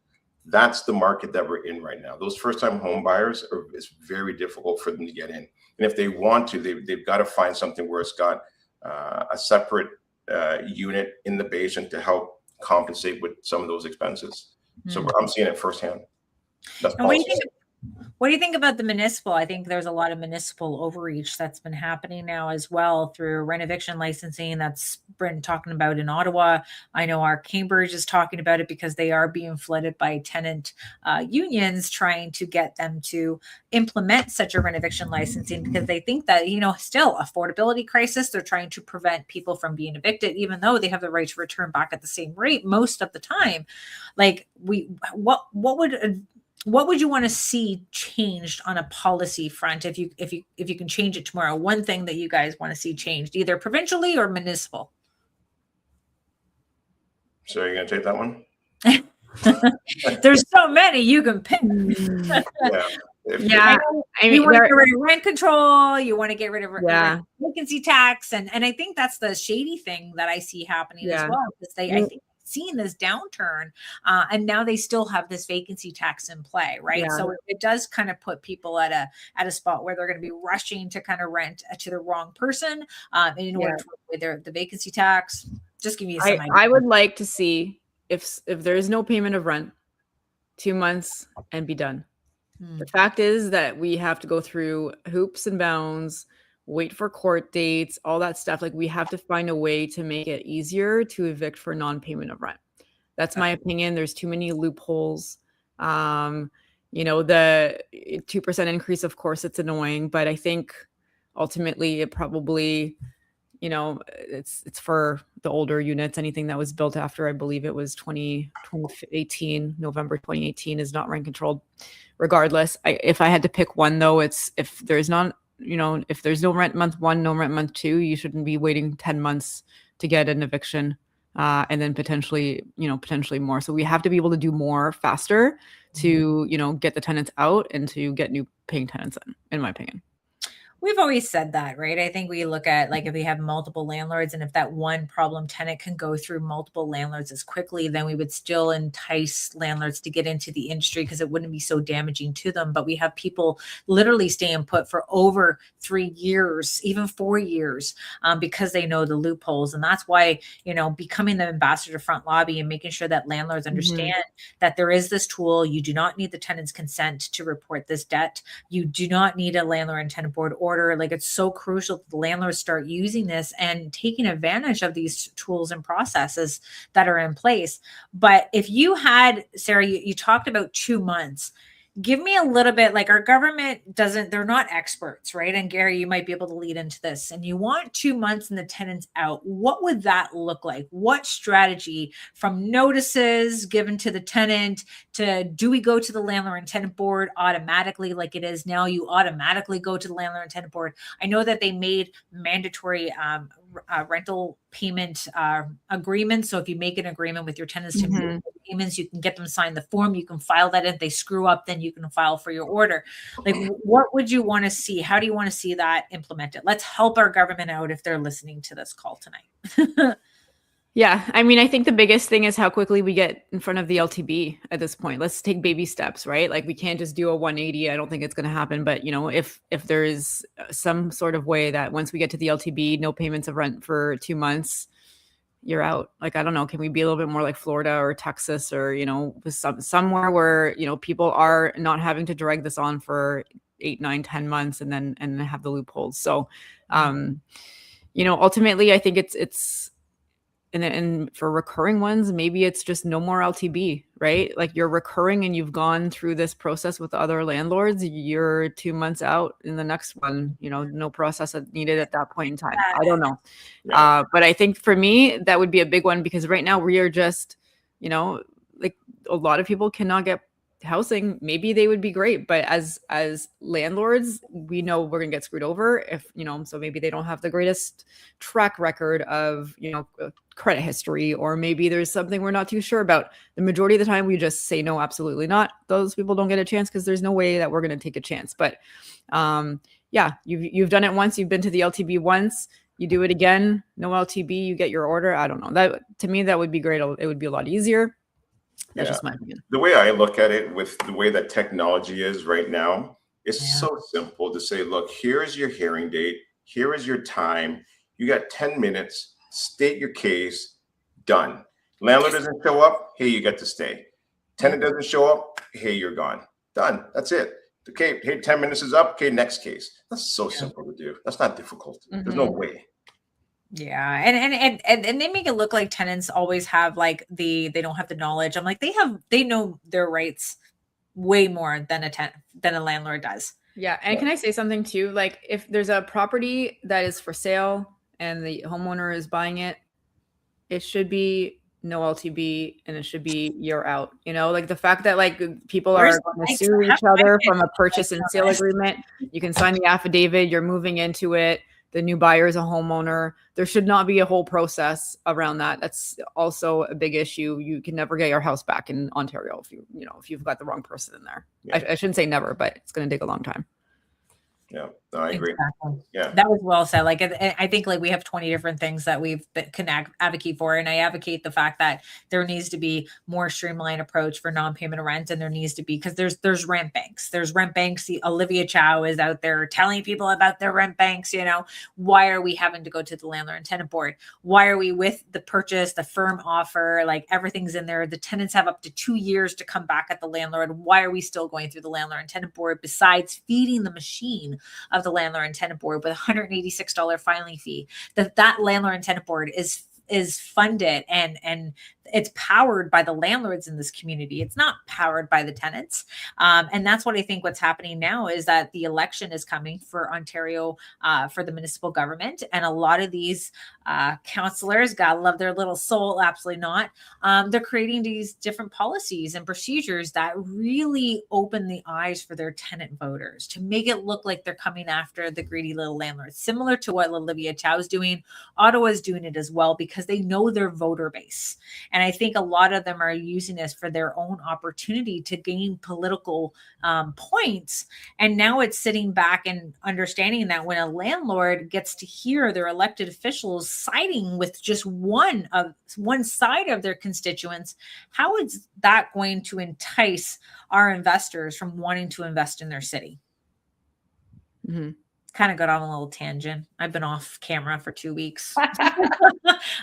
That's the market that we're in right now. Those first-time home buyers, it's very difficult for them to get in. And if they want to, they've got to find something where it's got a separate unit in the basement to help compensate with some of those expenses. So I'm seeing it firsthand. That's what do you think about the municipal? I think there's a lot of municipal overreach that's been happening now as well through rent eviction licensing. That's been talking about in Ottawa. I know our Cambridge is talking about it because they are being flooded by tenant unions trying to get them to implement such a rent eviction licensing, because they think that, still affordability crisis. They're trying to prevent people from being evicted, even though they have the right to return back at the same rate most of the time. Like what would you want to see changed on a policy front if you can change it tomorrow? One thing that you guys want to see changed, either provincially or municipal. So you're going to take that one? There's so many you can pick. Yeah. You want to get rid of rent control. You want to get rid of vacancy tax, and I think that's the shady thing that I see happening as well. Because I think seen this downturn and now they still have this vacancy tax in play, right? So it does kind of put people at a spot where they're going to be rushing to kind of rent to the wrong person in order to avoid the vacancy tax. Just give me some idea. I would like to see if there is no payment of rent, 2 months and be done. The fact is that we have to go through hoops and bounds, wait for court dates, all that stuff. Like, we have to find a way to make it easier to evict for non-payment of rent. That's my opinion. There's too many loopholes. The 2% increase, of course, it's annoying, but I think ultimately it probably, it's for the older units. Anything that was built after, I believe it was 2018, November 2018 is not rent controlled. Regardless, if I had to pick one though, it's if there's no rent month 1, no rent month 2, you shouldn't be waiting 10 months to get an eviction, and then potentially more. So we have to be able to do more faster to, get the tenants out and to get new paying tenants in my opinion. We've always said that, right? I think we look at, like, if we have multiple landlords and if that one problem tenant can go through multiple landlords as quickly, then we would still entice landlords to get into the industry because it wouldn't be so damaging to them. But we have people literally staying put for over 3 years, even 4 years, because they know the loopholes. And that's why, becoming the ambassador front lobby and making sure that landlords understand that there is this tool. You do not need the tenant's consent to report this debt. You do not need a landlord and tenant board order. Like, it's so crucial that the landlords start using this and taking advantage of these tools and processes that are in place. But if you had, Sarah, you talked about 2 months. Give me a little bit, like, our government they're not experts, right? And Gary, you might be able to lead into this. And you want 2 months and the tenants out. What would that look like? What strategy, from notices given to the tenant to, do we go to the landlord and tenant board automatically like it is now? You automatically go to the landlord and tenant board. I know that they made mandatory rental payment agreements. So if you make an agreement with your tenants to make payments, you can get them sign the form. You can file that. If they screw up, then you can file for your order. Like, what would you want to see? How do you want to see that implemented? Let's help our government out if they're listening to this call tonight. Yeah. I mean, I think the biggest thing is how quickly we get in front of the LTB at this point. Let's take baby steps, right? Like, we can't just do a 180. I don't think it's going to happen. But, if there is some sort of way that once we get to the LTB, no payments of rent for 2 months, you're out. Like, I don't know, can we be a little bit more like Florida or Texas or, you know, somewhere where, you know, people are not having to drag this on for 8, 9, 10 months and then have the loopholes. So, you know, ultimately I think it's and for recurring ones, maybe it's just no more LTB, right? Like, you're recurring and you've gone through this process with other landlords. You're 2 months out in the next one, you know, no process needed at that point in time. I don't know. Yeah. But I think for me, that would be a big one, because right now we are just, you know, like, a lot of people cannot get housing. Maybe they would be great, but as landlords, we know we're gonna get screwed over if, you know, so maybe they don't have the greatest track record of, you know, credit history, or maybe there's something we're not too sure about. The majority of the time we just say no, absolutely not. Those people don't get a chance because there's no way that we're going to take a chance. But yeah, you've done it once, you've been to the LTB once, you do it again, no LTB, you get your order. I don't know, that to me that would be great. It would be a lot easier. That's just my opinion. The way I look at it, with the way that technology is right now, it's so simple to say, look, here is your hearing date. Here is your time. You got 10 minutes, state your case, done. Landlord doesn't show up, hey, you get to stay. Tenant doesn't show up, hey, you're gone. Done. That's it. Okay, hey, 10 minutes is up. Okay, next case. That's so simple to do. That's not difficult. There's no way. Yeah. And they make it look like tenants always have like they don't have the knowledge. I'm like, they know their rights way more than a landlord does. Yeah. And can I say something too? Like, if there's a property that is for sale and the homeowner is buying it, it should be no LTB and it should be you're out. You know, like, the fact that like people are going to sue each other from a purchase and sale agreement. You can sign the affidavit, you're moving into it. The new buyer is a homeowner. There should not be a whole process around that. That's also a big issue. You can never get your house back in Ontario if you've got the wrong person in there. Yeah. I shouldn't say never, but it's going to take a long time. Yeah, no, I agree. Exactly. Yeah, that was well said. Like, I think like we have 20 different things that can advocate for, and I advocate the fact that there needs to be more streamlined approach for non-payment of rent, and there needs to be, because there's rent banks. There's rent banks. Olivia Chow is out there telling people about their rent banks. You know, why are we having to go to the landlord and tenant board? Why are we with the purchase, the firm offer? Like, everything's in there. The tenants have up to 2 years to come back at the landlord. Why are we still going through the landlord and tenant board, besides feeding the machine of the landlord and tenant board with $186 filing fee? That landlord and tenant board is funded and it's powered by the landlords in this community. It's not powered by the tenants. And that's what I think what's happening now is that the election is coming for Ontario, for the municipal government. And a lot of these councillors, gotta love their little soul, absolutely not. They're creating these different policies and procedures that really open the eyes for their tenant voters to make it look like they're coming after the greedy little landlords, similar to what Olivia Chow is doing. Ottawa's doing it as well, because they know their voter base. And I think a lot of them are using this for their own opportunity to gain political points. And now it's sitting back and understanding that when a landlord gets to hear their elected officials siding with just one side of their constituents, how is that going to entice our investors from wanting to invest in their city? Mm-hmm. Kind of got on a little tangent. I've been off camera for 2 weeks.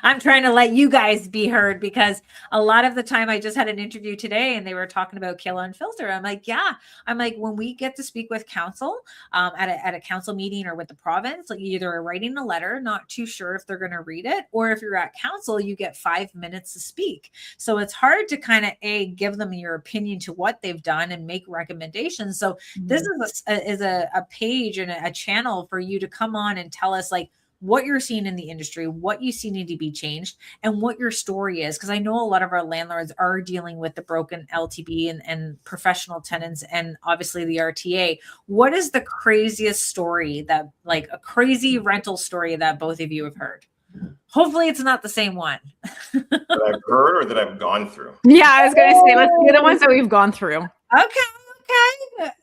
I'm trying to let you guys be heard, because a lot of the time, I just had an interview today and they were talking about Kayla Unfiltered. I'm like, when we get to speak with council at a council meeting or with the province, like, you either are writing a letter, not too sure if they're going to read it, or if you're at council, you get 5 minutes to speak. So it's hard to kind of give them your opinion to what they've done and make recommendations. So this is a page and a channel for you to come on and tell us like what you're seeing in the industry, what you see need to be changed, and what your story is. Because I know a lot of our landlords are dealing with the broken LTB and professional tenants, and obviously the RTA. What is the craziest story that, like, a crazy rental story that both of you have heard? Hopefully it's not the same one. That I've heard or that I've gone through. Yeah, I was going to say, let's do the ones that we've gone through. Okay.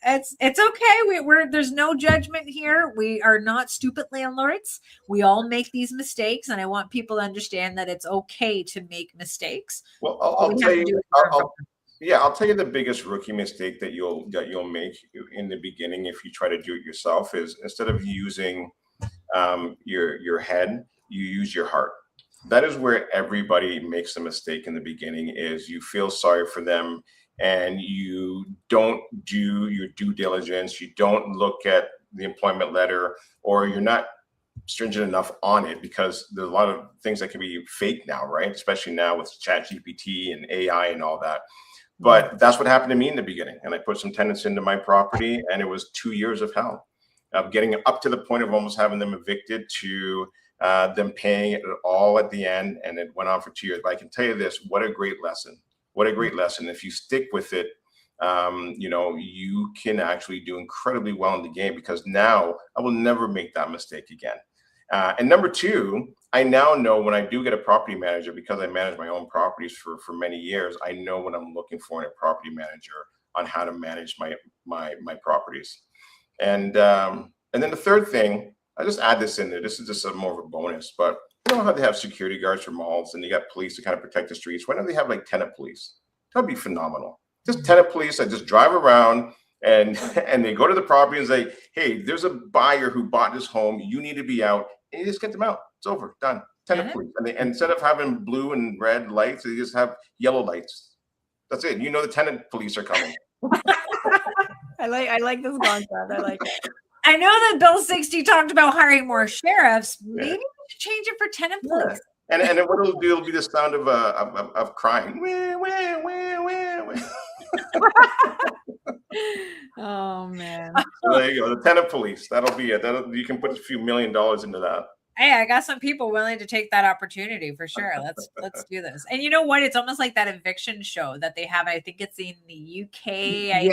It's okay. There's no judgment here. We are not stupid landlords. We all make these mistakes, and I want people to understand that it's okay to make mistakes. Well, I'll tell you. I'll tell you the biggest rookie mistake that you'll make in the beginning if you try to do it yourself is, instead of using your head, you use your heart. That is where everybody makes a mistake in the beginning, is you feel sorry for them and you don't do your due diligence. You don't look at the employment letter, or you're not stringent enough on it, because there's a lot of things that can be fake now, right? Especially now with ChatGPT and AI and all that. But that's what happened to me in the beginning. And I put some tenants into my property, and it was 2 years of hell, of getting up to the point of almost having them evicted, to them paying it all at the end. And it went on for 2 years. But I can tell you this, what a great lesson. What a great lesson. If you stick with it, you can actually do incredibly well in the game, because now I will never make that mistake again. And number two, I now know when I do get a property manager, because I manage my own properties for many years, I know what I'm looking for in a property manager on how to manage my properties. And then the third thing, I just add this in there. This is just more of a bonus, but you know how they have security guards for malls and you got police to kind of protect the streets. Why don't they have like tenant police? That'd be phenomenal. Just tenant police that just drive around and they go to the property and say, hey, there's a buyer who bought this home. You need to be out. And you just get them out. It's over, done. Tenant police. And instead of having blue and red lights, they just have yellow lights. That's it. You know the tenant police are coming. I like this concept. I like it. I know that Bill 60 talked about hiring more sheriffs. Maybe we should change it for tenant police. And then what it'll do, it'll be the sound of crying. Wah, wah, wah, wah, wah. Oh man. So there you go. The tenant police. That'll be it. You can put a few $1 million into that. Hey, I got some people willing to take that opportunity for sure. Let's do this. And you know what? It's almost like that eviction show that they have. I think it's in the UK.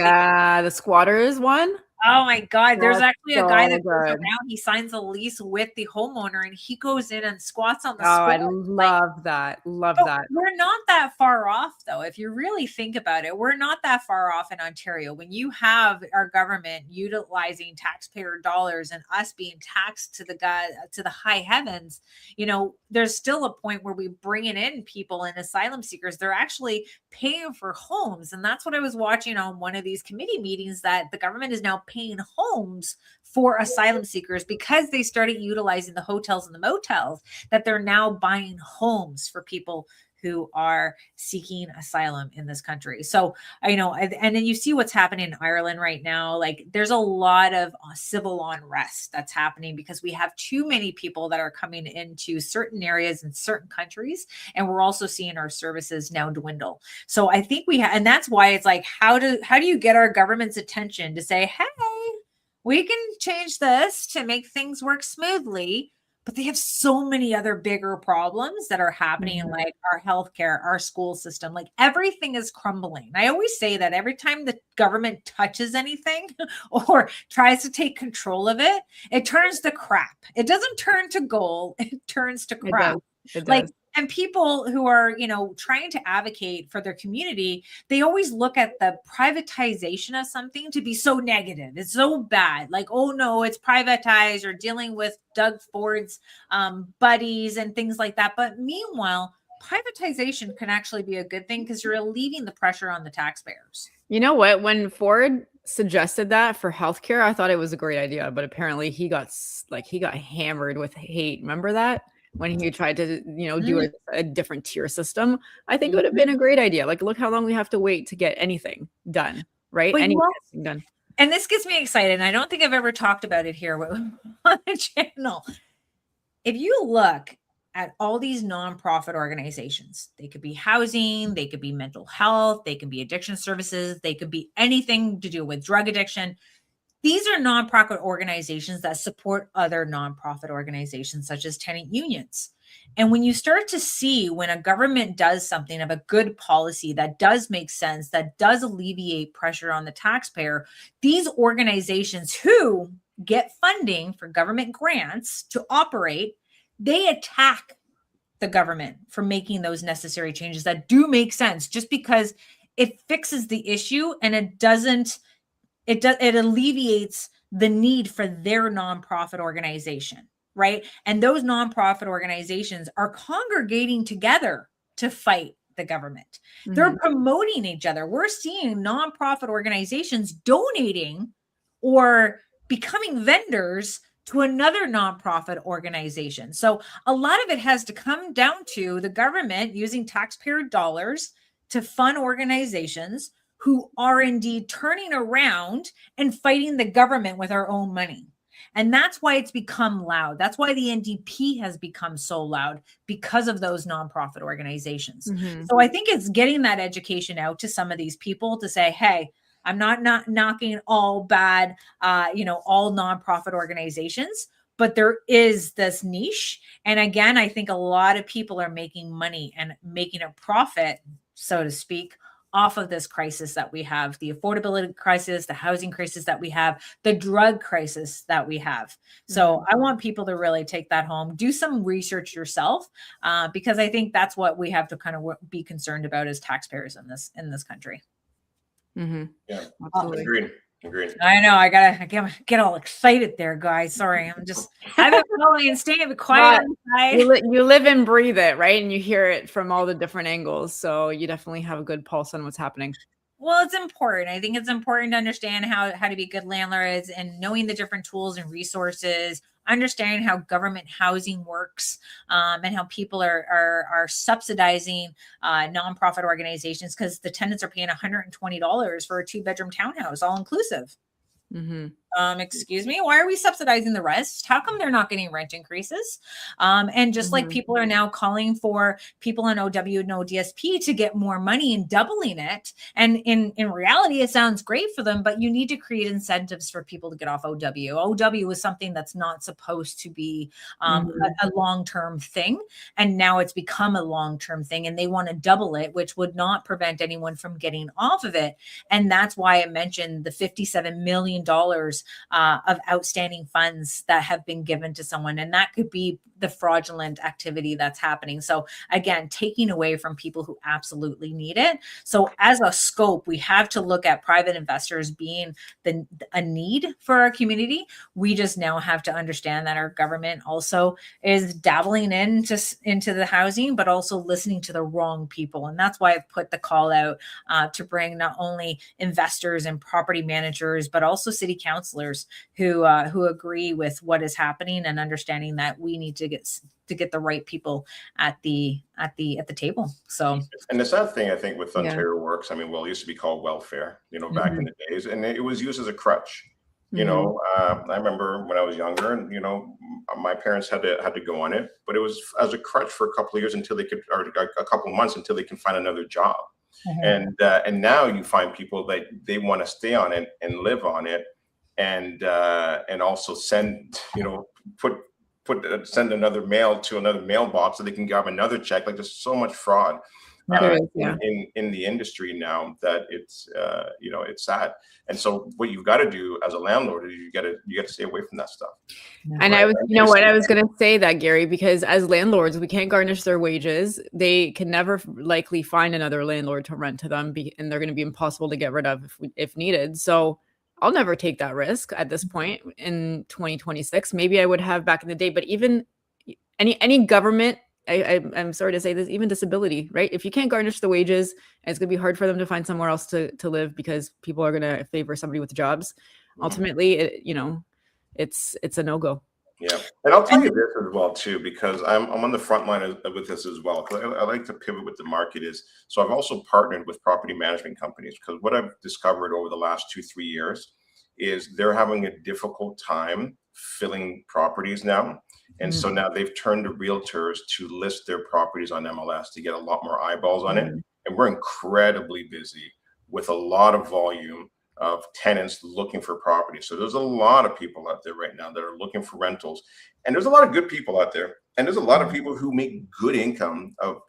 The squatters one. Oh my God. There's That's actually a guy that so goes good. around. He signs a lease with the homeowner and he goes in and squats on the Oh, I squat. love that. Love But that. we're not that far off, though. If you really think about it, we're not that far off in Ontario. When you have our government utilizing taxpayer dollars and us being taxed to the high heavens, there's still a point where we bringing in people and asylum seekers. They're actually paying for homes, and that's what I was watching on one of these committee meetings, that the government is now paying homes for asylum seekers because they started utilizing the hotels and the motels, that they're now buying homes for people who are seeking asylum in this country. So and then you see what's happening in Ireland right now. Like there's a lot of civil unrest that's happening because we have too many people that are coming into certain areas in certain countries. And we're also seeing our services now dwindle. So I think and that's why it's like, how do you get our government's attention to say, hey, we can change this to make things work smoothly? But they have so many other bigger problems that are happening, like our healthcare, our school system, like everything is crumbling. I always say that every time the government touches anything or tries to take control of it, it turns to crap. It doesn't turn to gold. It turns to crap. It does. Like, and people who are, trying to advocate for their community, they always look at the privatization of something to be so negative. It's so bad. Like, oh no, it's privatized, or dealing with Doug Ford's buddies and things like that. But meanwhile, privatization can actually be a good thing because you're relieving the pressure on the taxpayers. You know what? When Ford suggested that for healthcare, I thought it was a great idea, but apparently he got hammered with hate. Remember that? When he tried to, do a different tier system. I think it would have been a great idea. Like, look how long we have to wait to get anything done, right? Anything done. And this gets me excited. And I don't think I've ever talked about it here on the channel. If you look at all these nonprofit organizations, they could be housing, they could be mental health, they could be addiction services, they could be anything to do with drug addiction. These are nonprofit organizations that support other nonprofit organizations, such as tenant unions. And when you start to see when a government does something of a good policy that does make sense, that does alleviate pressure on the taxpayer, these organizations who get funding for government grants to operate, they attack the government for making those necessary changes that do make sense, just because it fixes the issue and it alleviates the need for their nonprofit organization, right? And those nonprofit organizations are congregating together to fight the government. Mm-hmm. They're promoting each other. We're seeing nonprofit organizations donating or becoming vendors to another nonprofit organization. So a lot of it has to come down to the government using taxpayer dollars to fund organizations who are indeed turning around and fighting the government with our own money. And that's why it's become loud. That's why the NDP has become so loud, because of those nonprofit organizations. So I think it's getting that education out to some of these people to say, hey, I'm not knocking all bad, all nonprofit organizations, but there is this niche. And again, I think a lot of people are making money and making a profit, so to speak, off of this crisis that we have, the affordability crisis, the housing crisis that we have, the drug crisis that we have. So I want people to really take that home, do some research yourself, because I think that's what we have to kind of be concerned about as taxpayers in this country. Yeah, absolutely. Agreed. I know. I gotta get all excited there, guys. Sorry, I've been following and staying quiet on the side. You live and breathe it, right? And you hear it from all the different angles. So you definitely have a good pulse on what's happening. Well, it's important. I think it's important to understand how to be good landlords and knowing the different tools and resources, understanding how government housing works, and how people are subsidizing nonprofit organizations because the tenants are paying $120 for a 2-bedroom townhouse, all inclusive. Excuse me, why are we subsidizing the rest? How come they're not getting rent increases? And just like people are now calling for people on OW and ODSP to get more money and doubling it. And in reality, it sounds great for them, but you need to create incentives for people to get off OW. OW is something that's not supposed to be a long-term thing. And now it's become a long-term thing, and they want to double it, which would not prevent anyone from getting off of it. And that's why I mentioned the $57 million of outstanding funds that have been given to someone. And that could be the fraudulent activity that's happening. So again, taking away from people who absolutely need it. So as a scope, we have to look at private investors being a need for our community. We just now have to understand that our government also is dabbling into the housing, but also listening to the wrong people. And that's why I've put the call out to bring not only investors and property managers, but also city councilors who agree with what is happening and understanding that we need to get the right people at the table. So, and the sad thing, I think, with Ontario Works, it used to be called welfare, back in the days, and it was used as a crutch. I remember when I was younger, and my parents had to go on it, but it was as a crutch for a couple of years until they could, or a couple of months until they can find another job. And now you find people that they want to stay on it and live on it, and also send send another mail to another mailbox so they can grab another check. Like, there's so much fraud in the industry now that it's sad. And so what you've got to do as a landlord is you got to stay away from that stuff. And I was going to say that, Gary, because as landlords, we can't garnish their wages. They can never likely find another landlord to rent to them, and they're going to be impossible to get rid of if needed. So I'll never take that risk at this point in 2026. Maybe I would have back in the day, but even any government, I'm sorry to say this, even disability, right? If you can't garnish the wages, it's going to be hard for them to find somewhere else to live because people are going to favor somebody with jobs. Ultimately, it's a no-go. Yeah. And I'll tell you this as well, too, because I'm on the front line with this as well. Because I like to pivot with the market so I've also partnered with property management companies, because what I've discovered over the last 2-3 years is they're having a difficult time filling properties now. And so now they've turned to realtors to list their properties on MLS to get a lot more eyeballs on it. And we're incredibly busy with a lot of volume of tenants looking for property. So there's a lot of people out there right now that are looking for rentals, and there's a lot of good people out there, and there's a lot of people who make good income of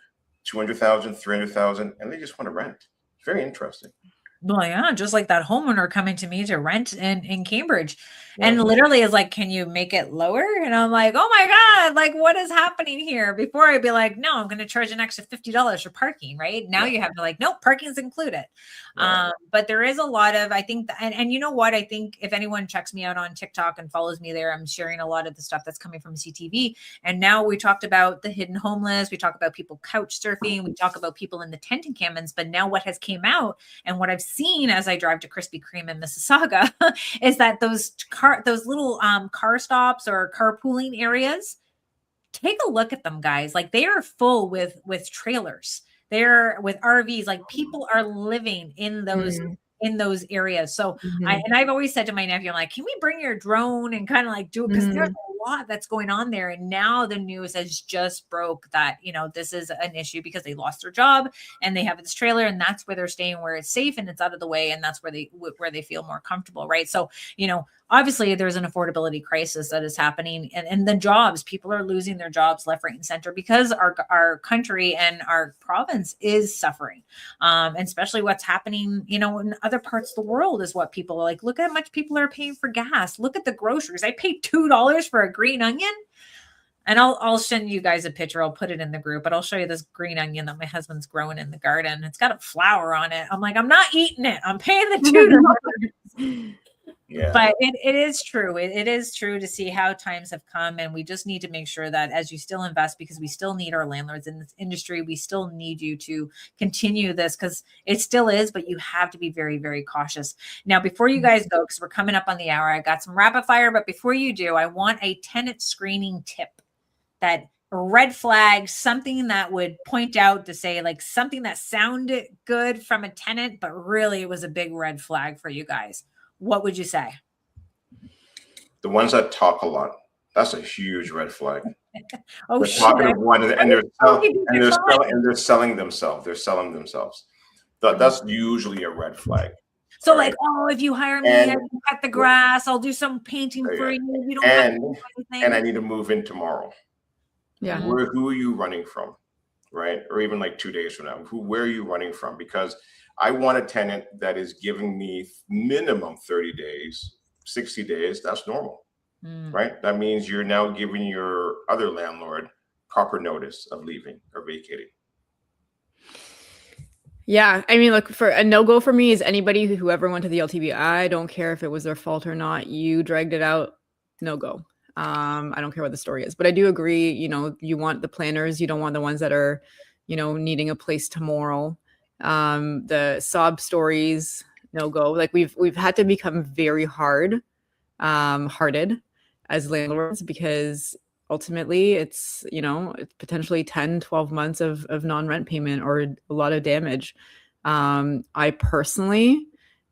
$200,000, $300,000, and they just want to rent. It's very interesting. Well, yeah, just like that homeowner coming to me to rent in Cambridge, and literally is like, can you make it lower? And I'm like, oh my God, like, what is happening here? Before I'd be like, no, I'm going to charge an extra $50 for parking, right? Now you have to like, nope, parking's included. But there is a lot of, I think, and you know what? I think if anyone checks me out on TikTok and follows me there, I'm sharing a lot of the stuff that's coming from CTV. And now we talked about the hidden homeless. We talk about people couch surfing. We talk about people in the tent encampments. But now what has came out and what I've seen as I drive to Krispy Kreme in Mississauga is that those little car stops or carpooling areas, take a look at them, guys. Like, they are full with trailers. They're with RVs. Like, people are living in those areas. So I've always said to my nephew, I'm like, can we bring your drone and kind of like do it? Because there's a lot that's going on there. And now the news has just broke that, this is an issue because they lost their job and they have this trailer, and that's where they're staying, where it's safe and it's out of the way. And that's where they feel more comfortable. Right. So, obviously there's an affordability crisis that is happening, and the jobs, people are losing their jobs left, right, and center because our country and our province is suffering. And especially what's happening, in other parts of the world is what people are like, look at how much people are paying for gas. Look at the groceries. I paid $2 for a green onion. And I'll send you guys a picture. I'll put it in the group, but I'll show you this green onion that my husband's growing in the garden. It's got a flower on it. I'm like, I'm not eating it. I'm paying the $2. Yeah. But it is true. It is true to see how times have come. And we just need to make sure that as you still invest, because we still need our landlords in this industry, we still need you to continue this, because it still is, but you have to be very, very cautious. Now, before you guys go, because we're coming up on the hour, I got some rapid fire. But before you do, I want a tenant screening tip, that a red flag, something that would point out to say, like, something that sounded good from a tenant, but really it was a big red flag for you guys. What would you say? The ones that talk a lot. That's a huge red flag. Oh, the talkative one, and they're selling themselves. They're selling themselves. That's usually a red flag. So, right? Like, oh, if you hire me, I can cut the grass. I'll do some painting for you. You don't have to do anything. And I need to move in tomorrow. Yeah. Who are you running from? Right? Or even like 2 days from now, where are you running from? Because I want a tenant that is giving me minimum 30 days, 60 days. That's normal, right? That means you're now giving your other landlord proper notice of leaving or vacating. Yeah. I mean, look, for a no-go for me is anybody who ever went to the LTB. I don't care if it was their fault or not. You dragged it out, no-go. I don't care what the story is, but I do agree, you want the planners. You don't want the ones that are, needing a place tomorrow. The sob stories, no go. Like, we've had to become very hearted as landlords, because ultimately it's potentially 10, 12 months of non-rent payment or a lot of damage. I personally,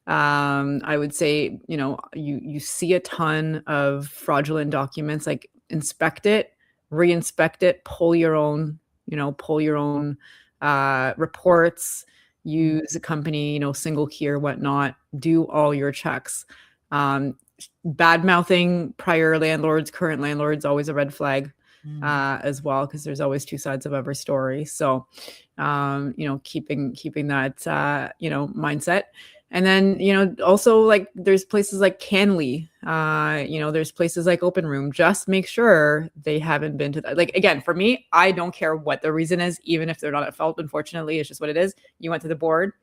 I would say, you see a ton of fraudulent documents. Like, inspect it, re-inspect it, pull your own reports, use a company, single key or whatnot, do all your checks. Bad mouthing prior landlords, current landlords, always a red flag as well, because there's always two sides of every story. So, keeping that, mindset. And then, also, like, there's places like Canley, there's places like Open Room. Just make sure they haven't been to that. Like, again, for me, I don't care what the reason is, even if they're not at fault. Unfortunately, it's just what it is. You went to the board,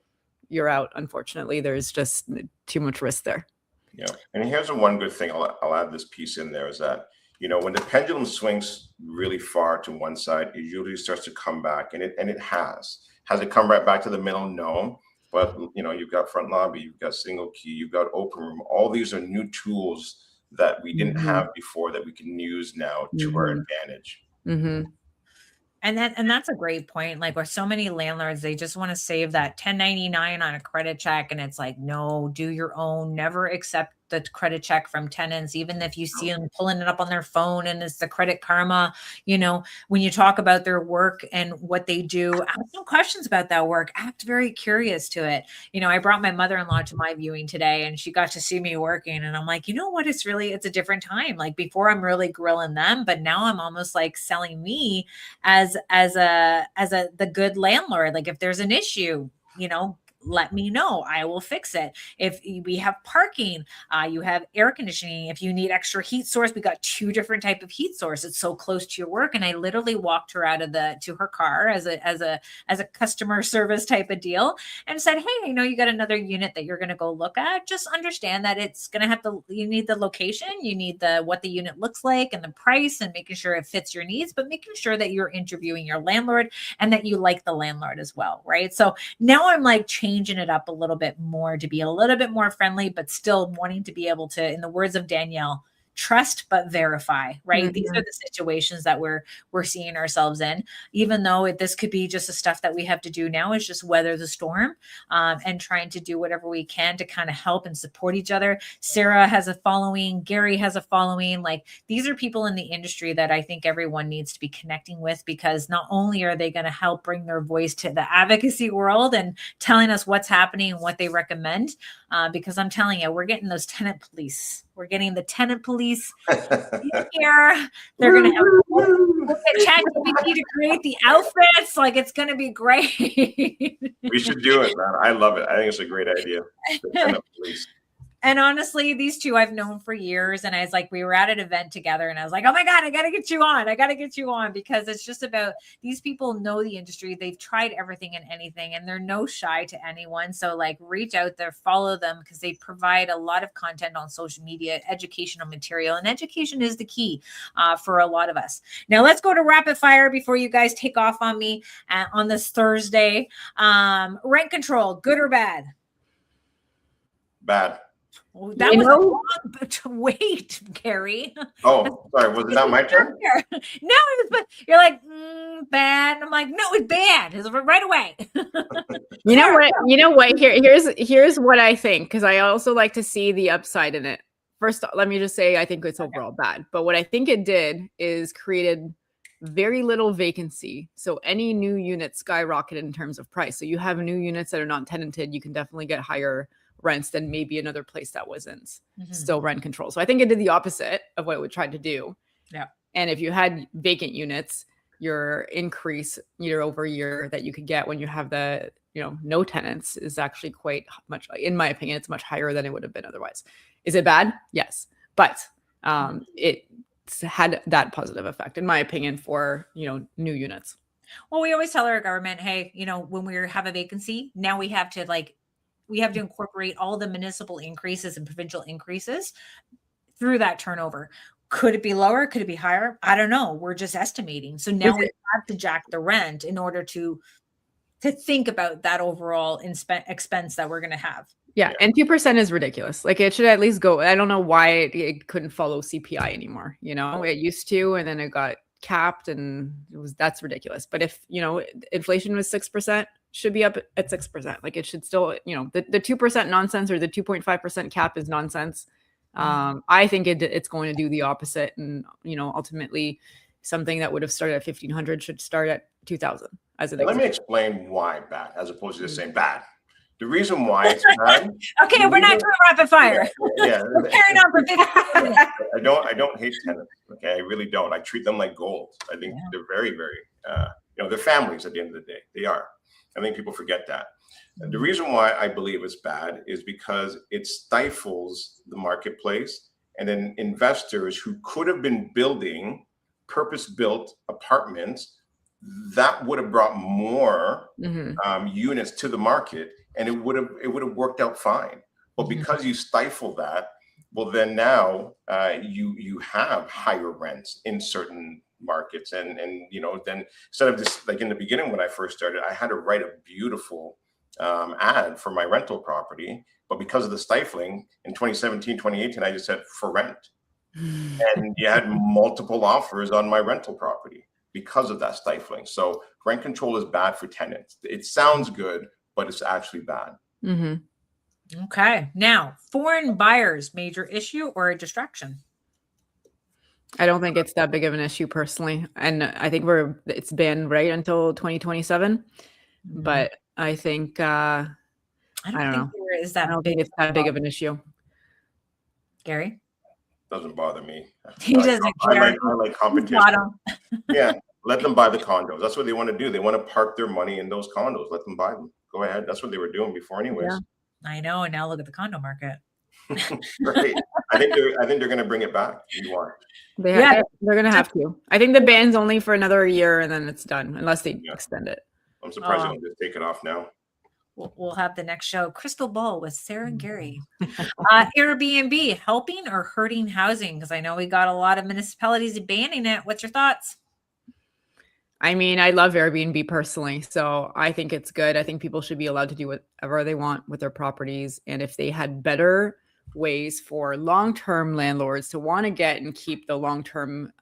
you're out. Unfortunately, there's just too much risk there. Yeah. And here's the one good thing. I'll add this piece in there, is that, when the pendulum swings really far to one side, it usually starts to come back. And it has. Has it come right back to the middle? No. But, you've got front lobby, you've got single key, you've got Open Room. All these are new tools that we didn't have before that we can use now to our advantage. And that's a great point. Like, where so many landlords, they just want to save that 1099 on a credit check. And it's like, no, do your own. Never accept the credit check from tenants, even if you see them pulling it up on their phone and it's the Credit Karma. When you talk about their work and what they do, ask some questions about that work. Act very curious to it. I brought my mother-in-law to my viewing today, and she got to see me working, and I'm like, you know what? It's a different time. Like, before, I'm really grilling them, but now I'm almost like selling me as the good landlord. Like, if there's an issue, let me know. I will fix it. If we have parking, you have air conditioning. If you need extra heat source, we got 2 different type of heat source. It's so close to your work. And I literally walked her out of to her car as a customer service type of deal, and said, hey, I know you got another unit that you're going to go look at. Just understand that it's going to have you need the location, you need what the unit looks like and the price, and making sure it fits your needs, but making sure that you're interviewing your landlord and that you like the landlord as well. Right. So now I'm like changing changing it up a little bit more to be a little bit more friendly, but still wanting to be able to, in the words of Danielle, trust but verify, right? These are the situations that we're seeing ourselves in, even though this could be just the stuff that we have to do now is just weather the storm, and trying to do whatever we can to kind of help and support each other. Sarah has a following, Gary has a following. Like, these are people in the industry that I think everyone needs to be connecting with, because not only are they going to help bring their voice to the advocacy world and telling us what's happening and what they recommend, because I'm telling you, we're getting those tenant police. We're getting the tenant police here. They're going to have ChatGPT to create the outfits. Like, it's going to be great. We should do it, man. I love it. I think it's a great idea. The tenant police. And honestly, these two I've known for years. And I was like, we were at an event together and I was like, oh my God, I got to get you on. I got to get you on, because it's just about, these people know the industry. They've tried everything and anything, and they're no shy to anyone. So like, reach out there, follow them, because they provide a lot of content on social media, educational material, and education is the key for a lot of us. Now let's go to rapid fire before you guys take off on me on this Thursday. Rent control, good or bad? Bad. Well, that was a long but wait, Gary. Oh, sorry. Was it not my turn? No, it was, but you're like, bad. And I'm like, no, it's bad. It's right away. You know what? You know what? Here's what I think, because I also like to see the upside in it. First, let me just say I think it's overall bad. But what I think it did is created very little vacancy. So any new units skyrocketed in terms of price. So you have new units that are not tenanted, you can definitely get higher rents than maybe another place that wasn't still rent control. So I think it did the opposite of what it tried to do. Yeah. And if you had vacant units, your increase year over year that you could get when you have the, no tenants is actually quite much, in my opinion, it's much higher than it would have been otherwise. Is it bad? Yes. But it had that positive effect, in my opinion, for, new units. Well, we always tell our government, hey, when we have a vacancy, now we have to incorporate all the municipal increases and provincial increases through that turnover. Could it be lower? Could it be higher? I don't know. We're just estimating. So now we have to jack the rent in order to think about that overall expense that we're going to have. Yeah. And 2% is ridiculous. Like, it should at least go. I don't know why it couldn't follow CPI anymore. It used to, and then it got capped, and that's ridiculous. But if, inflation was 6%, should be up at 6%. Like, it should still, the 2% nonsense, or the 2.5% cap is nonsense. I think it's going to do the opposite. And, ultimately something that would have started at 1,500 should start at 2,000 as an example. Let me explain why bad, as opposed to just saying bad. The reason why it's bad. Okay, we're not doing rapid fire. Yeah. We're carrying on for 15 minutes. I don't hate tenants. Okay, I really don't. I treat them like gold. I think they're very, very, they're families at the end of the day. They are. I think people forget that. And the reason why I believe it's bad is because it stifles the marketplace, and then investors who could have been building purpose-built apartments that would have brought more units to the market, and it would have worked out fine. But because you stifle that, well, then now you have higher rents in certain markets, and then instead of just, like in the beginning when I first started, I had to write a beautiful ad for my rental property, but because of the stifling in 2017, 2018, I just said for rent, and you had multiple offers on my rental property because of that stifling. So rent control is bad for tenants. It sounds good, but it's actually bad. Okay, now foreign buyers, major issue or a distraction? I don't think it's that big of an issue personally. And I think it's been right until 2027. But I think, I don't know. I don't think it's that big of an issue. Gary? Doesn't bother me. He doesn't care. I like competition. Yeah, let them buy the condos. That's what they want to do. They want to park their money in those condos. Let them buy them. Go ahead. That's what they were doing before anyways. Yeah. I know. And now look at the condo market. Right. I think they're going to bring it back. You are. They're going to have to. I think the ban's only for another year, and then it's done, unless they extend it. I'm surprised they don't just take it off now. We'll have the next show, Crystal Ball with Sarah and Gary. Airbnb, helping or hurting housing? Because I know we got a lot of municipalities banning it. What's your thoughts? I mean, I love Airbnb personally, so I think it's good. I think people should be allowed to do whatever they want with their properties. And if they had better ways for long-term landlords to want to get and keep the long-term,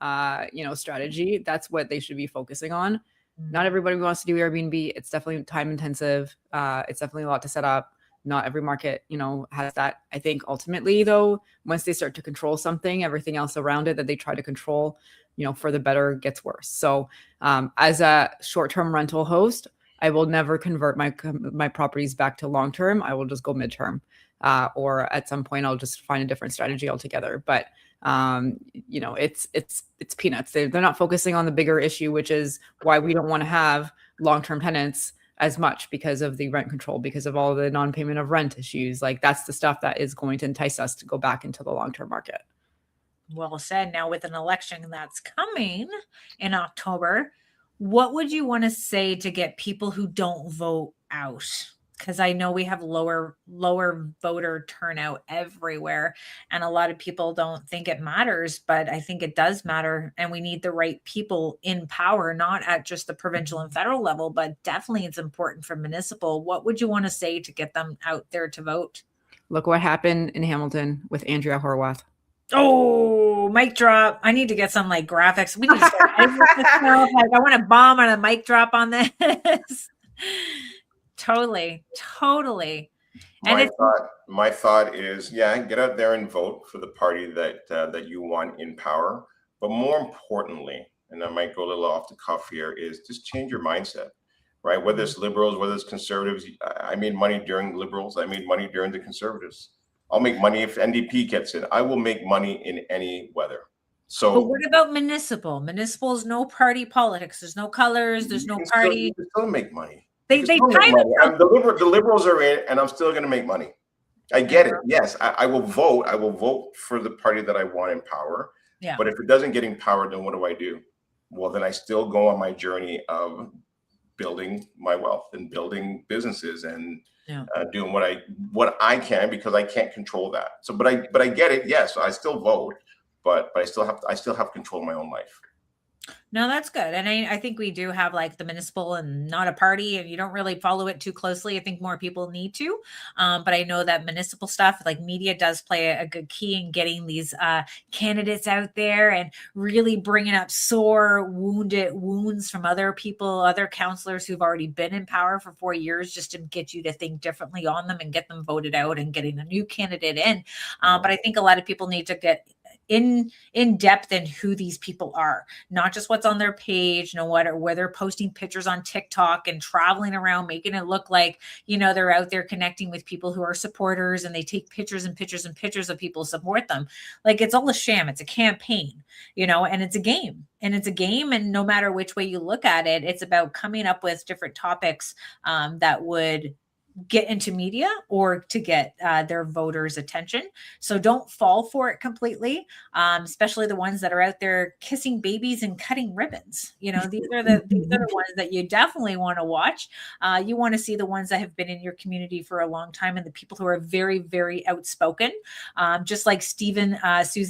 strategy, that's what they should be focusing on. Not everybody wants to do Airbnb. It's definitely time intensive. It's definitely a lot to set up. Not every market, has that. I think ultimately, though, once they start to control something, everything else around it that they try to control, for the better gets worse. So as a short-term rental host, I will never convert my properties back to long-term. I will just go midterm, or at some point I'll just find a different strategy altogether. But it's peanuts. They're not focusing on the bigger issue, which is why we don't want to have long-term tenants as much because of the rent control, because of all the non-payment of rent issues. Like that's the stuff that is going to entice us to go back into the long-term market. Well said. Now with an election that's coming in October, what would you want to say to get people who don't vote out? Because I know we have lower voter turnout everywhere, and a lot of people don't think it matters, but I think it does matter, and we need the right people in power, not at just the provincial and federal level, but definitely it's important for municipal. What would you want to say to get them out there to vote? Look what happened in Hamilton with Andrea Horwath. Oh, mic drop. I need to get some like graphics. We need to start editing this stuff. Like I want to bomb on a mic drop on this. Totally. And my thought is, get out there and vote for the party that you want in power. But more importantly, and I might go a little off the cuff here, is just change your mindset, right? Whether it's liberals, whether it's conservatives. I made money during liberals. I made money during the conservatives. I'll make money if NDP gets in. I will make money in any weather. So, but what about municipal? Municipal is no party politics. There's no colors. There's no party. You can still make money. They make money. The liberals are in, and I'm still going to make money. I get it. Yes, I will vote. I will vote for the party that I want in power. Yeah. But if it doesn't get in power, then what do? Well, then I still go on my journey of building my wealth and building businesses and doing what I can, because I can't control that. So, but I get it. Yes, I still vote, but I still have control of my own life. No, that's good. And I think we do have like the municipal and not a party, and you don't really follow it too closely. I think more people need to. But I know that municipal stuff, like media does play a good key in getting these candidates out there and really bringing up sore wounds from other people, other councillors who've already been in power for 4 years, just to get you to think differently on them and get them voted out and getting a new candidate in. But I think a lot of people need to get in depth in who these people are, not just what's on their page, where they're posting pictures on TikTok and traveling around, making it look like, they're out there connecting with people who are supporters, and they take pictures and pictures and pictures of people who support them. Like it's all a sham. It's a campaign, and it's a game. And no matter which way you look at it, it's about coming up with different topics that would get into media or to get their voters' attention. So don't fall for it completely, especially the ones that are out there kissing babies and cutting ribbons. These are the ones that you definitely want to watch. You want to see the ones that have been in your community for a long time, and the people who are very, very outspoken, just like Susan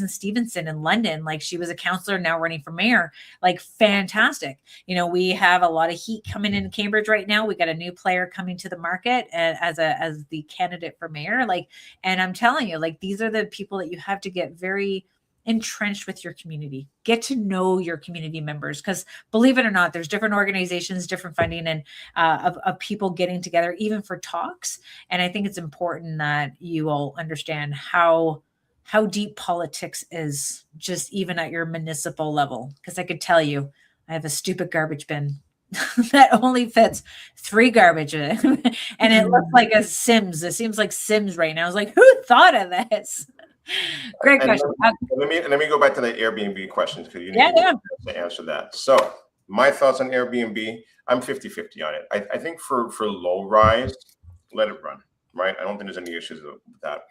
Stevenson in London. Like she was a councillor, now running for mayor. Like fantastic. We have a lot of heat coming in Cambridge right now. We got a new player coming to the market as the candidate for mayor. And I'm telling you, these are the people that you have to get very entrenched with your community, get to know your community members, because believe it or not, there's different organizations, different funding, and of people getting together even for talks. And I think it's important that you all understand how deep politics is, just even at your municipal level. Because I could tell you, I have a stupid garbage bin that only fits 3 garbage in it. And it looks like a Sims. It seems like Sims right now. I was like, who thought of this? Great question. Let me go back to the Airbnb questions, because you need to answer that. So my thoughts on Airbnb, I'm 50-50 on it. I think for low rise, let it run, right? I don't think there's any issues with that.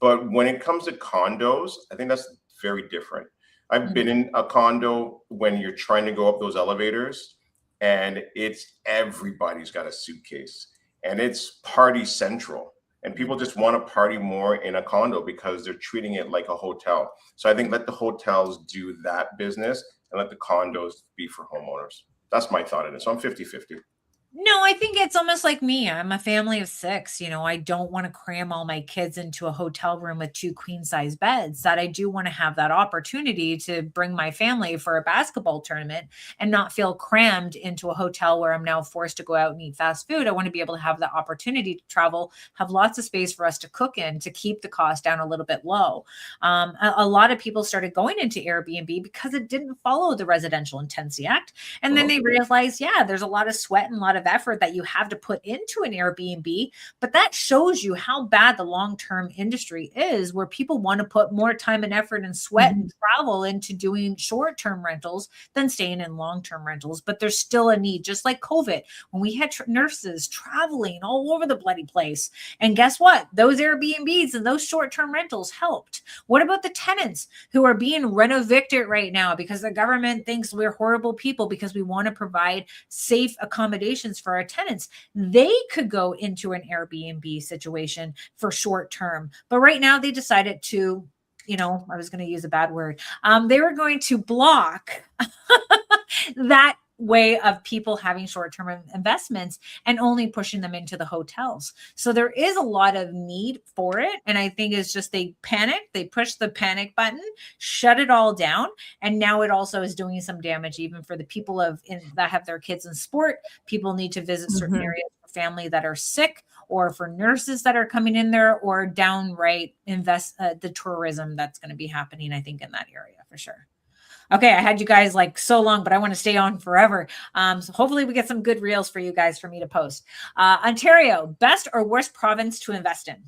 But when it comes to condos, I think that's very different. I've been in a condo when you're trying to go up those elevators, and it's everybody's got a suitcase, and it's party central, and people just want to party more in a condo because they're treating it like a hotel. So I think let the hotels do that business and let the condos be for homeowners. That's my thought on it. So I'm 50-50. No, I think it's almost like me. I'm a family of 6. I don't want to cram all my kids into a hotel room with 2 queen size beds. That I do want to have that opportunity to bring my family for a basketball tournament and not feel crammed into a hotel where I'm now forced to go out and eat fast food. I want to be able to have the opportunity to travel, have lots of space for us to cook in to keep the cost down a little bit low. A lot of people started going into Airbnb because it didn't follow the Residential Intensity Act. And then they realized, yeah, there's a lot of sweat and a lot of effort that you have to put into an Airbnb, but that shows you how bad the long-term industry is, where people want to put more time and effort and sweat and travel into doing short-term rentals than staying in long-term rentals. But there's still a need, just like COVID, when we had nurses traveling all over the bloody place. And guess what? Those Airbnbs and those short-term rentals helped. What about the tenants who are being rent-evicted right now because the government thinks we're horrible people because we want to provide safe accommodations for our tenants? They could go into an Airbnb situation for short term, but right now they decided to, I was going to use a bad word. They were going to block that way of people having short-term investments and only pushing them into the hotels. So there is a lot of need for it. And I think it's just they panicked, they pushed the panic button, shut it all down. And now it also is doing some damage even for the people that have their kids in sport. People need to visit certain areas for family that are sick, or for nurses that are coming in there, or downright invest the tourism that's going to be happening, I think, in that area for sure. Okay, I had you guys like so long, but I want to stay on forever. So hopefully we get some good reels for you guys for me to post. Ontario, best or worst province to invest in?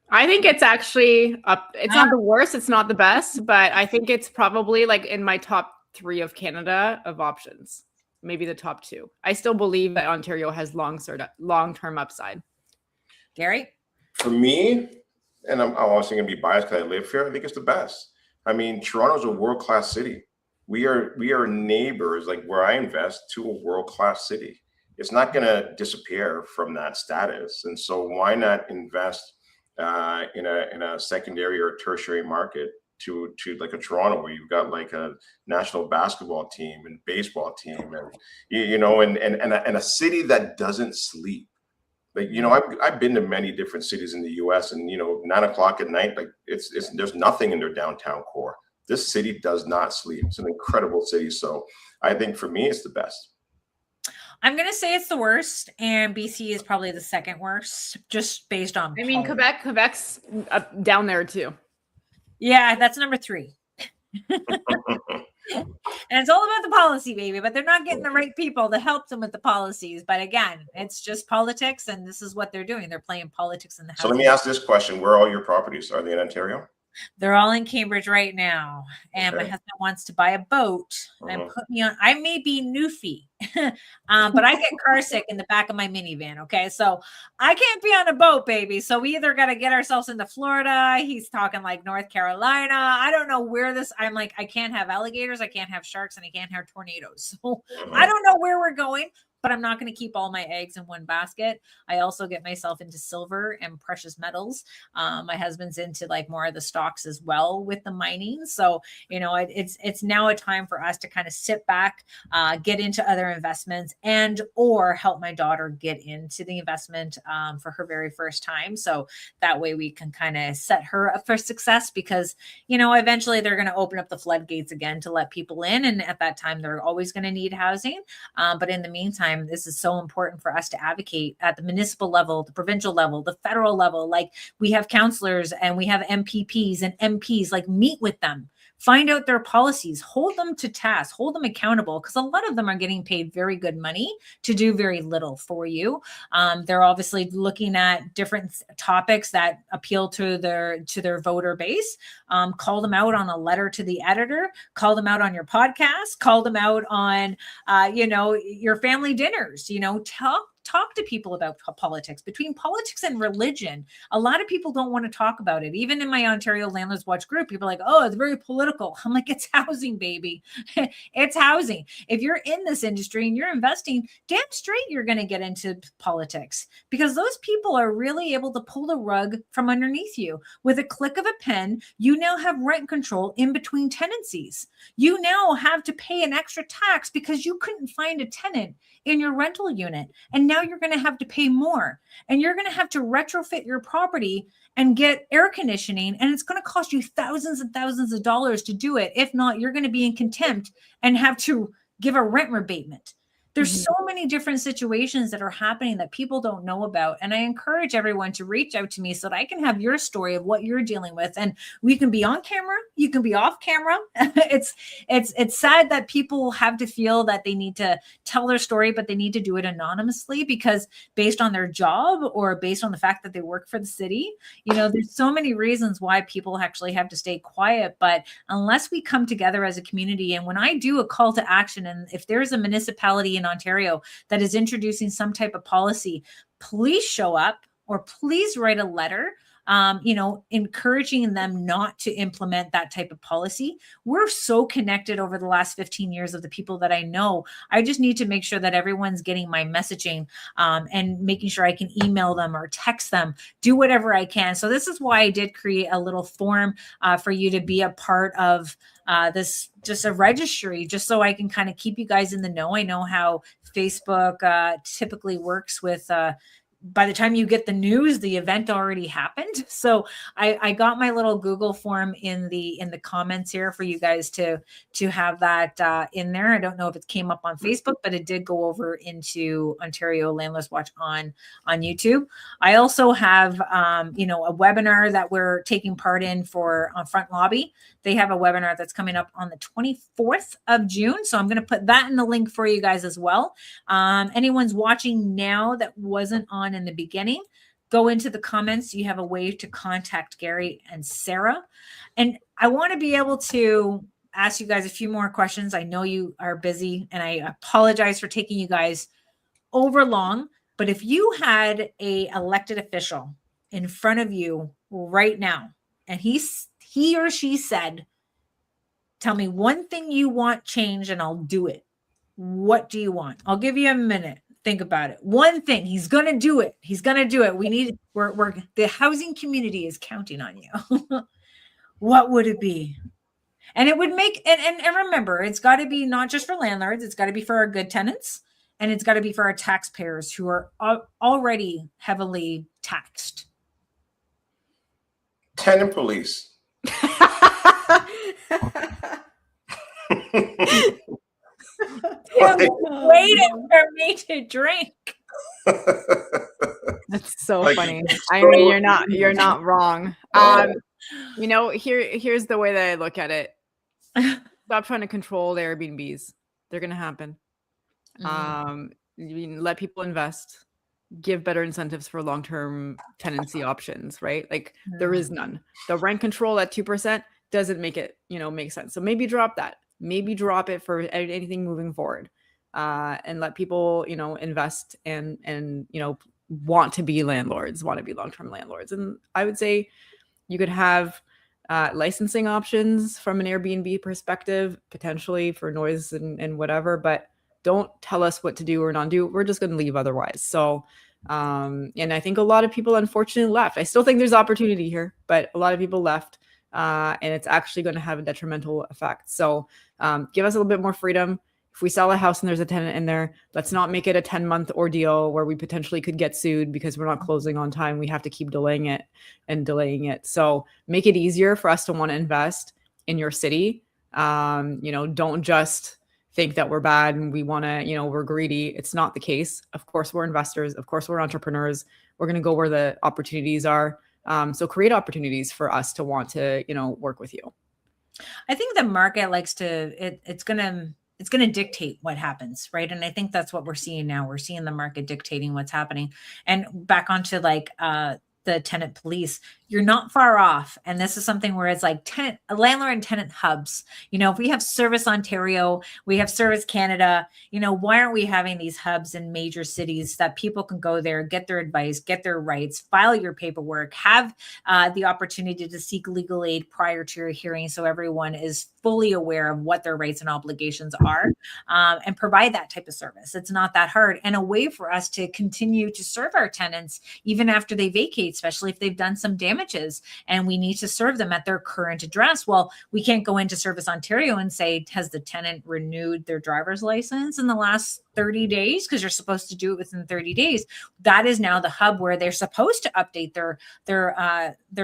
I think it's actually up. It's not the worst. It's not the best, but I think it's probably like in my top 3 of Canada of options, maybe the top 2. I still believe that Ontario has long-term upside. Gary? For me, and I'm obviously going to be biased because I live here, I think it's the best. I mean, Toronto's a world-class city. We are neighbors, like where I invest, to a world-class city. It's not going to disappear from that status. And so why not invest in a secondary or tertiary market to like a Toronto, where you've got like a national basketball team and baseball team, and a city that doesn't sleep. Like, I've been to many different cities in the US, and 9 o'clock at night, like there's nothing in their downtown core. This city does not sleep. It's an incredible city. So I think for me, it's the best. I'm going to say it's the worst, and BC is probably the second worst, just based on. I mean, Quebec's down there too. Yeah, that's number 3. And it's all about the policy, baby, but they're not getting the right people to help them with the policies. But again, it's just politics, and this is what they're doing. They're playing politics in the house. So let me ask this question. Where are all your properties? Are they in Ontario? They're all in Cambridge right now. And my husband wants to buy a boat and put me on. I may be Newfie, but I get car sick in the back of my minivan. Okay. So I can't be on a boat, baby. So we either got to get ourselves into Florida. He's talking like North Carolina. I don't know where I'm like, I can't have alligators. I can't have sharks, and I can't have tornadoes. So I don't know where we're going. But I'm not going to keep all my eggs in one basket. I also get myself into silver and precious metals. My husband's into like more of the stocks as well with the mining. So, it's now a time for us to kind of sit back, get into other investments, and or help my daughter get into the investment for her very first time. So that way we can kind of set her up for success, because, eventually they're going to open up the floodgates again to let people in. And at that time, they're always going to need housing. But in the meantime, this is so important for us to advocate at the municipal level, the provincial level, the federal level. Like, we have counselors and we have MPPs and MPs, like, meet with them, find out their policies, hold them to task, hold them accountable, because a lot of them are getting paid very good money to do very little for you. They're obviously looking at different topics that appeal to their voter base. Call them out on a letter to the editor, call them out on your podcast, call them out on, your family dinners, talk to people about politics. Between politics and religion, a lot of people don't want to talk about it. Even in my Ontario Landlords Watch group, people are like, oh, it's very political. I'm like, it's housing, baby. It's housing. If you're in this industry and you're investing, damn straight you're going to get into politics, because those people are really able to pull the rug from underneath you. With a click of a pen, you now have rent control in between tenancies. You now have to pay an extra tax because you couldn't find a tenant in your rental unit. And now you're going to have to pay more. And you're going to have to retrofit your property and get air conditioning. And it's going to cost you thousands and thousands of dollars to do it. If not, you're going to be in contempt and have to give a rent rebatement. There's so many different situations that are happening that people don't know about. And I encourage everyone to reach out to me so that I can have your story of what you're dealing with. And we can be on camera. You can be off camera. It's sad that people have to feel that they need to tell their story, but they need to do it anonymously, because based on their job or based on the fact that they work for the city, there's so many reasons why people actually have to stay quiet. But unless we come together as a community, and when I do a call to action, and if there's a municipality in Ontario that is introducing some type of policy, please show up, or please write a letter, encouraging them not to implement that type of policy. We're so connected over the last 15 years of the people that I know. I just need to make sure that everyone's getting my messaging, and making sure I can email them or text them, do whatever I can. So this is why I did create a little form for you to be a part of this, just a registry, just so I can kind of keep you guys in the know. I know how Facebook typically works with by the time you get the news, the event already happened. So I got my little Google form in the comments here for you guys to have that in there. I don't know if it came up on Facebook, but it did go over into Ontario Landlords Watch on YouTube. I also have a webinar that we're taking part in for on Front Lobby. They have a webinar that's coming up on the 24th of June. So I'm going to put that in the link for you guys as well. Anyone's watching now that wasn't on in the beginning, go into the comments. You have a way to contact Gary and Sarah. And I want to be able to ask you guys a few more questions. I know you are busy, and I apologize for taking you guys over long, but if you had a elected official in front of you right now, and he or she said, tell me one thing you want changed and I'll do it, what do you want? I'll give you a minute. Think about it. One thing, he's going to do it. He's going to do it. We're the housing community is counting on you. What would it be? And it would make, and remember, it's got to be not just for landlords. It's got to be for our good tenants, and it's got to be for our taxpayers who are already heavily taxed. Tenant police. Waiting for me to drink. That's so funny. I mean, you're not wrong. Here's the way that I look at it. Stop trying to control the Airbnbs. They're gonna happen. Let people invest. Give better incentives for long-term tenancy options, right? Like there is none. The rent control at 2% doesn't make it, make sense. So maybe drop that. Maybe drop it for anything moving forward, and let people, invest and want to be landlords, want to be long-term landlords. And I would say you could have licensing options from an Airbnb perspective, potentially for noise and whatever, but don't tell us what to do or not do. We're just going to leave otherwise. So, and I think a lot of people unfortunately left. I still think there's opportunity here, but a lot of people left. And it's actually going to have a detrimental effect. So give us a little bit more freedom. If we sell a house and there's a tenant in there, let's not make it a 10-month ordeal where we potentially could get sued because we're not closing on time. We have to keep delaying it. So make it easier for us to want to invest in your city. Don't just think that we're bad and we want to, we're greedy. It's not the case. Of course, we're investors. Of course, we're entrepreneurs. We're going to go where the opportunities are. So create opportunities for us to want to, work with you. I think the market likes to, it's going to dictate what happens. Right. And I think that's what we're seeing now. We're seeing the market dictating what's happening. And back onto the tenant police, you're not far off. And this is something where it's like landlord and tenant hubs. If we have Service Ontario, we have Service Canada, why aren't we having these hubs in major cities that people can go there, get their advice, get their rights, file your paperwork, have the opportunity to seek legal aid prior to your hearing, so everyone is fully aware of what their rights and obligations are, and provide that type of service. It's not that hard, and a way for us to continue to serve our tenants even after they vacate, especially if they've done some damages and we need to serve them at their current address. Well, we can't go into Service Ontario and say, has the tenant renewed their driver's license in the last 30 days? Because you're supposed to do it within 30 days. That is now the hub where they're supposed to update their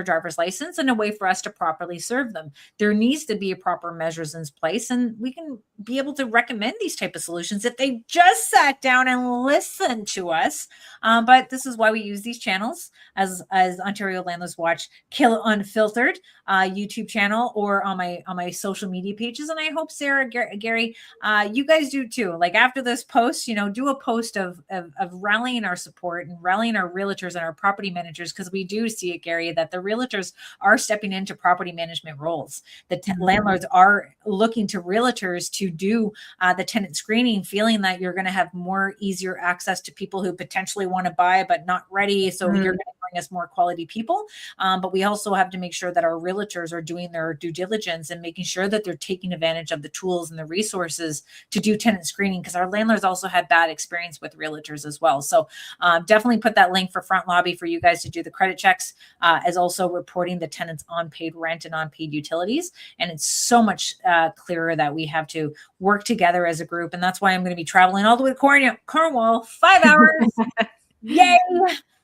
driver's license, and a way for us to properly serve them. There needs to be proper measures in place, and we can be able to recommend these type of solutions if they just sat down and listened to us. But this is why we use these channels as Ontario Landlords Watch, Kayla Unfiltered YouTube channel, or on my social media pages. And I hope Sarah, Gary, you guys do too. Like after this post, do a post of rallying our support and rallying our realtors and our property managers, because we do see it, Gary, that the realtors are stepping into property management roles. The landlords are looking to realtors to do the tenant screening, feeling that you're going to have more easier access to people who potentially want to buy but not ready. So you're going to bring us more quality people. But we also have to make sure that our realtors are doing their due diligence and making sure that they're taking advantage of the tools and the resources to do tenant screening, because our landlords also had bad experience with realtors as well. So definitely put that link for Front Lobby for you guys to do the credit checks, as also reporting the tenants' unpaid rent and unpaid utilities. And it's so much clearer that we have to work together as a group. And that's why I'm going to be traveling all the way to Cornwall, 5 hours. Yay!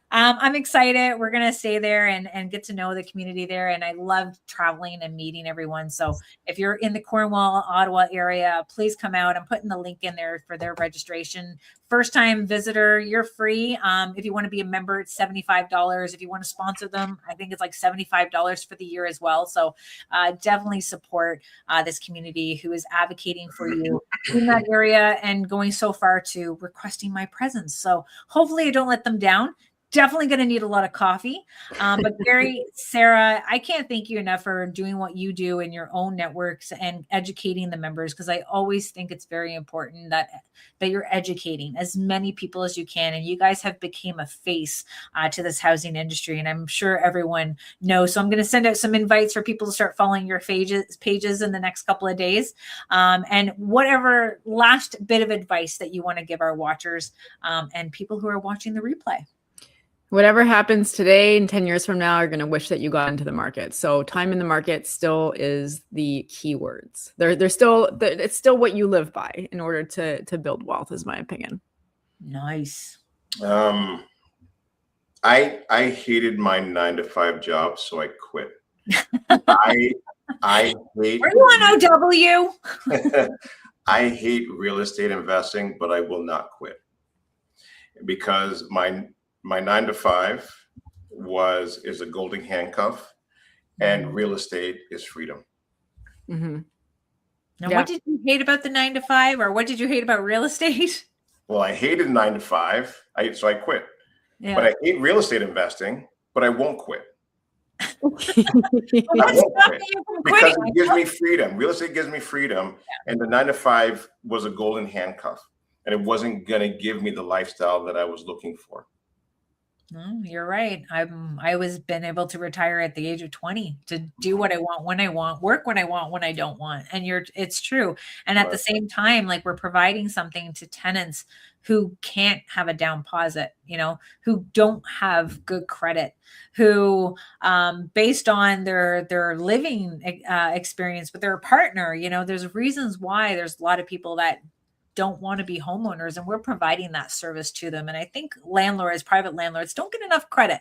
I'm excited. We're going to stay there and get to know the community there. And I love traveling and meeting everyone. So if you're in the Cornwall, Ottawa area, please come out. I'm putting the link in there for their registration. First time visitor, you're free. If you want to be a member, it's $75. If you want to sponsor them, I think it's like $75 for the year as well. So definitely support this community who is advocating for you in that area and going so far to requesting my presence. So hopefully I don't let them down. Definitely going to need a lot of coffee. But Gary, Sarah, I can't thank you enough for doing what you do in your own networks and educating the members, because I always think it's very important that you're educating as many people as you can. And you guys have become a face to this housing industry. And I'm sure everyone knows. So I'm going to send out some invites for people to start following your pages in the next couple of days. And whatever last bit of advice that you want to give our watchers and people who are watching the replay. Whatever happens today and 10 years from now, you're going to wish that you got into the market. So time in the market still is the key words. It's still what you live by in order to build wealth, is my opinion. Nice. I hated my 9-to-5 job, so I quit. I hate. Are you on OW? I hate real estate investing, but I will not quit, because my 9-to-5 is a golden handcuff, and real estate is freedom. Mm-hmm. Now, what did you hate about the 9-to-5, or what did you hate about real estate? Well, I hated 9-to-5, so I quit. Yeah. But I hate real estate investing, but I won't quit. I won't quit because it gives me freedom. Real estate gives me freedom, and the 9-to-5 was a golden handcuff, and it wasn't going to give me the lifestyle that I was looking for. No, you're right. I was been able to retire at the age of 20 to do what I want when I want, work when I want, when I don't want. And it's true. And at the same time, like, we're providing something to tenants who can't have a down deposit, who don't have good credit, who based on their living experience with their partner, there's reasons why there's a lot of people that don't want to be homeowners, and we're providing that service to them. And I think private landlords don't get enough credit.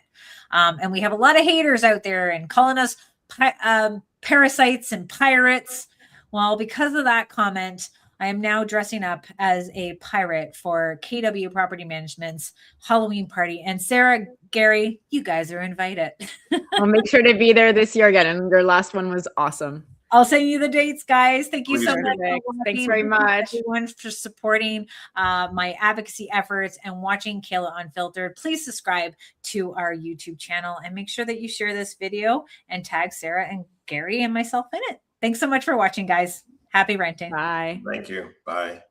And we have a lot of haters out there and calling us parasites and pirates. Well, because of that comment, I am now dressing up as a pirate for KW Property Management's Halloween party. And Sarah, Gary, you guys are invited. I'll make sure to be there this year again. And your last one was awesome. I'll send you the dates, guys. Thank you so Please much. do. Perfect. For Thanks watching. very much. Everyone for supporting my advocacy efforts and watching Kayla Unfiltered. Please subscribe to our YouTube channel and make sure that you share this video and tag Sarah and Gary and myself in it. Thanks so much for watching, guys. Happy renting. Bye. Thank you. Bye.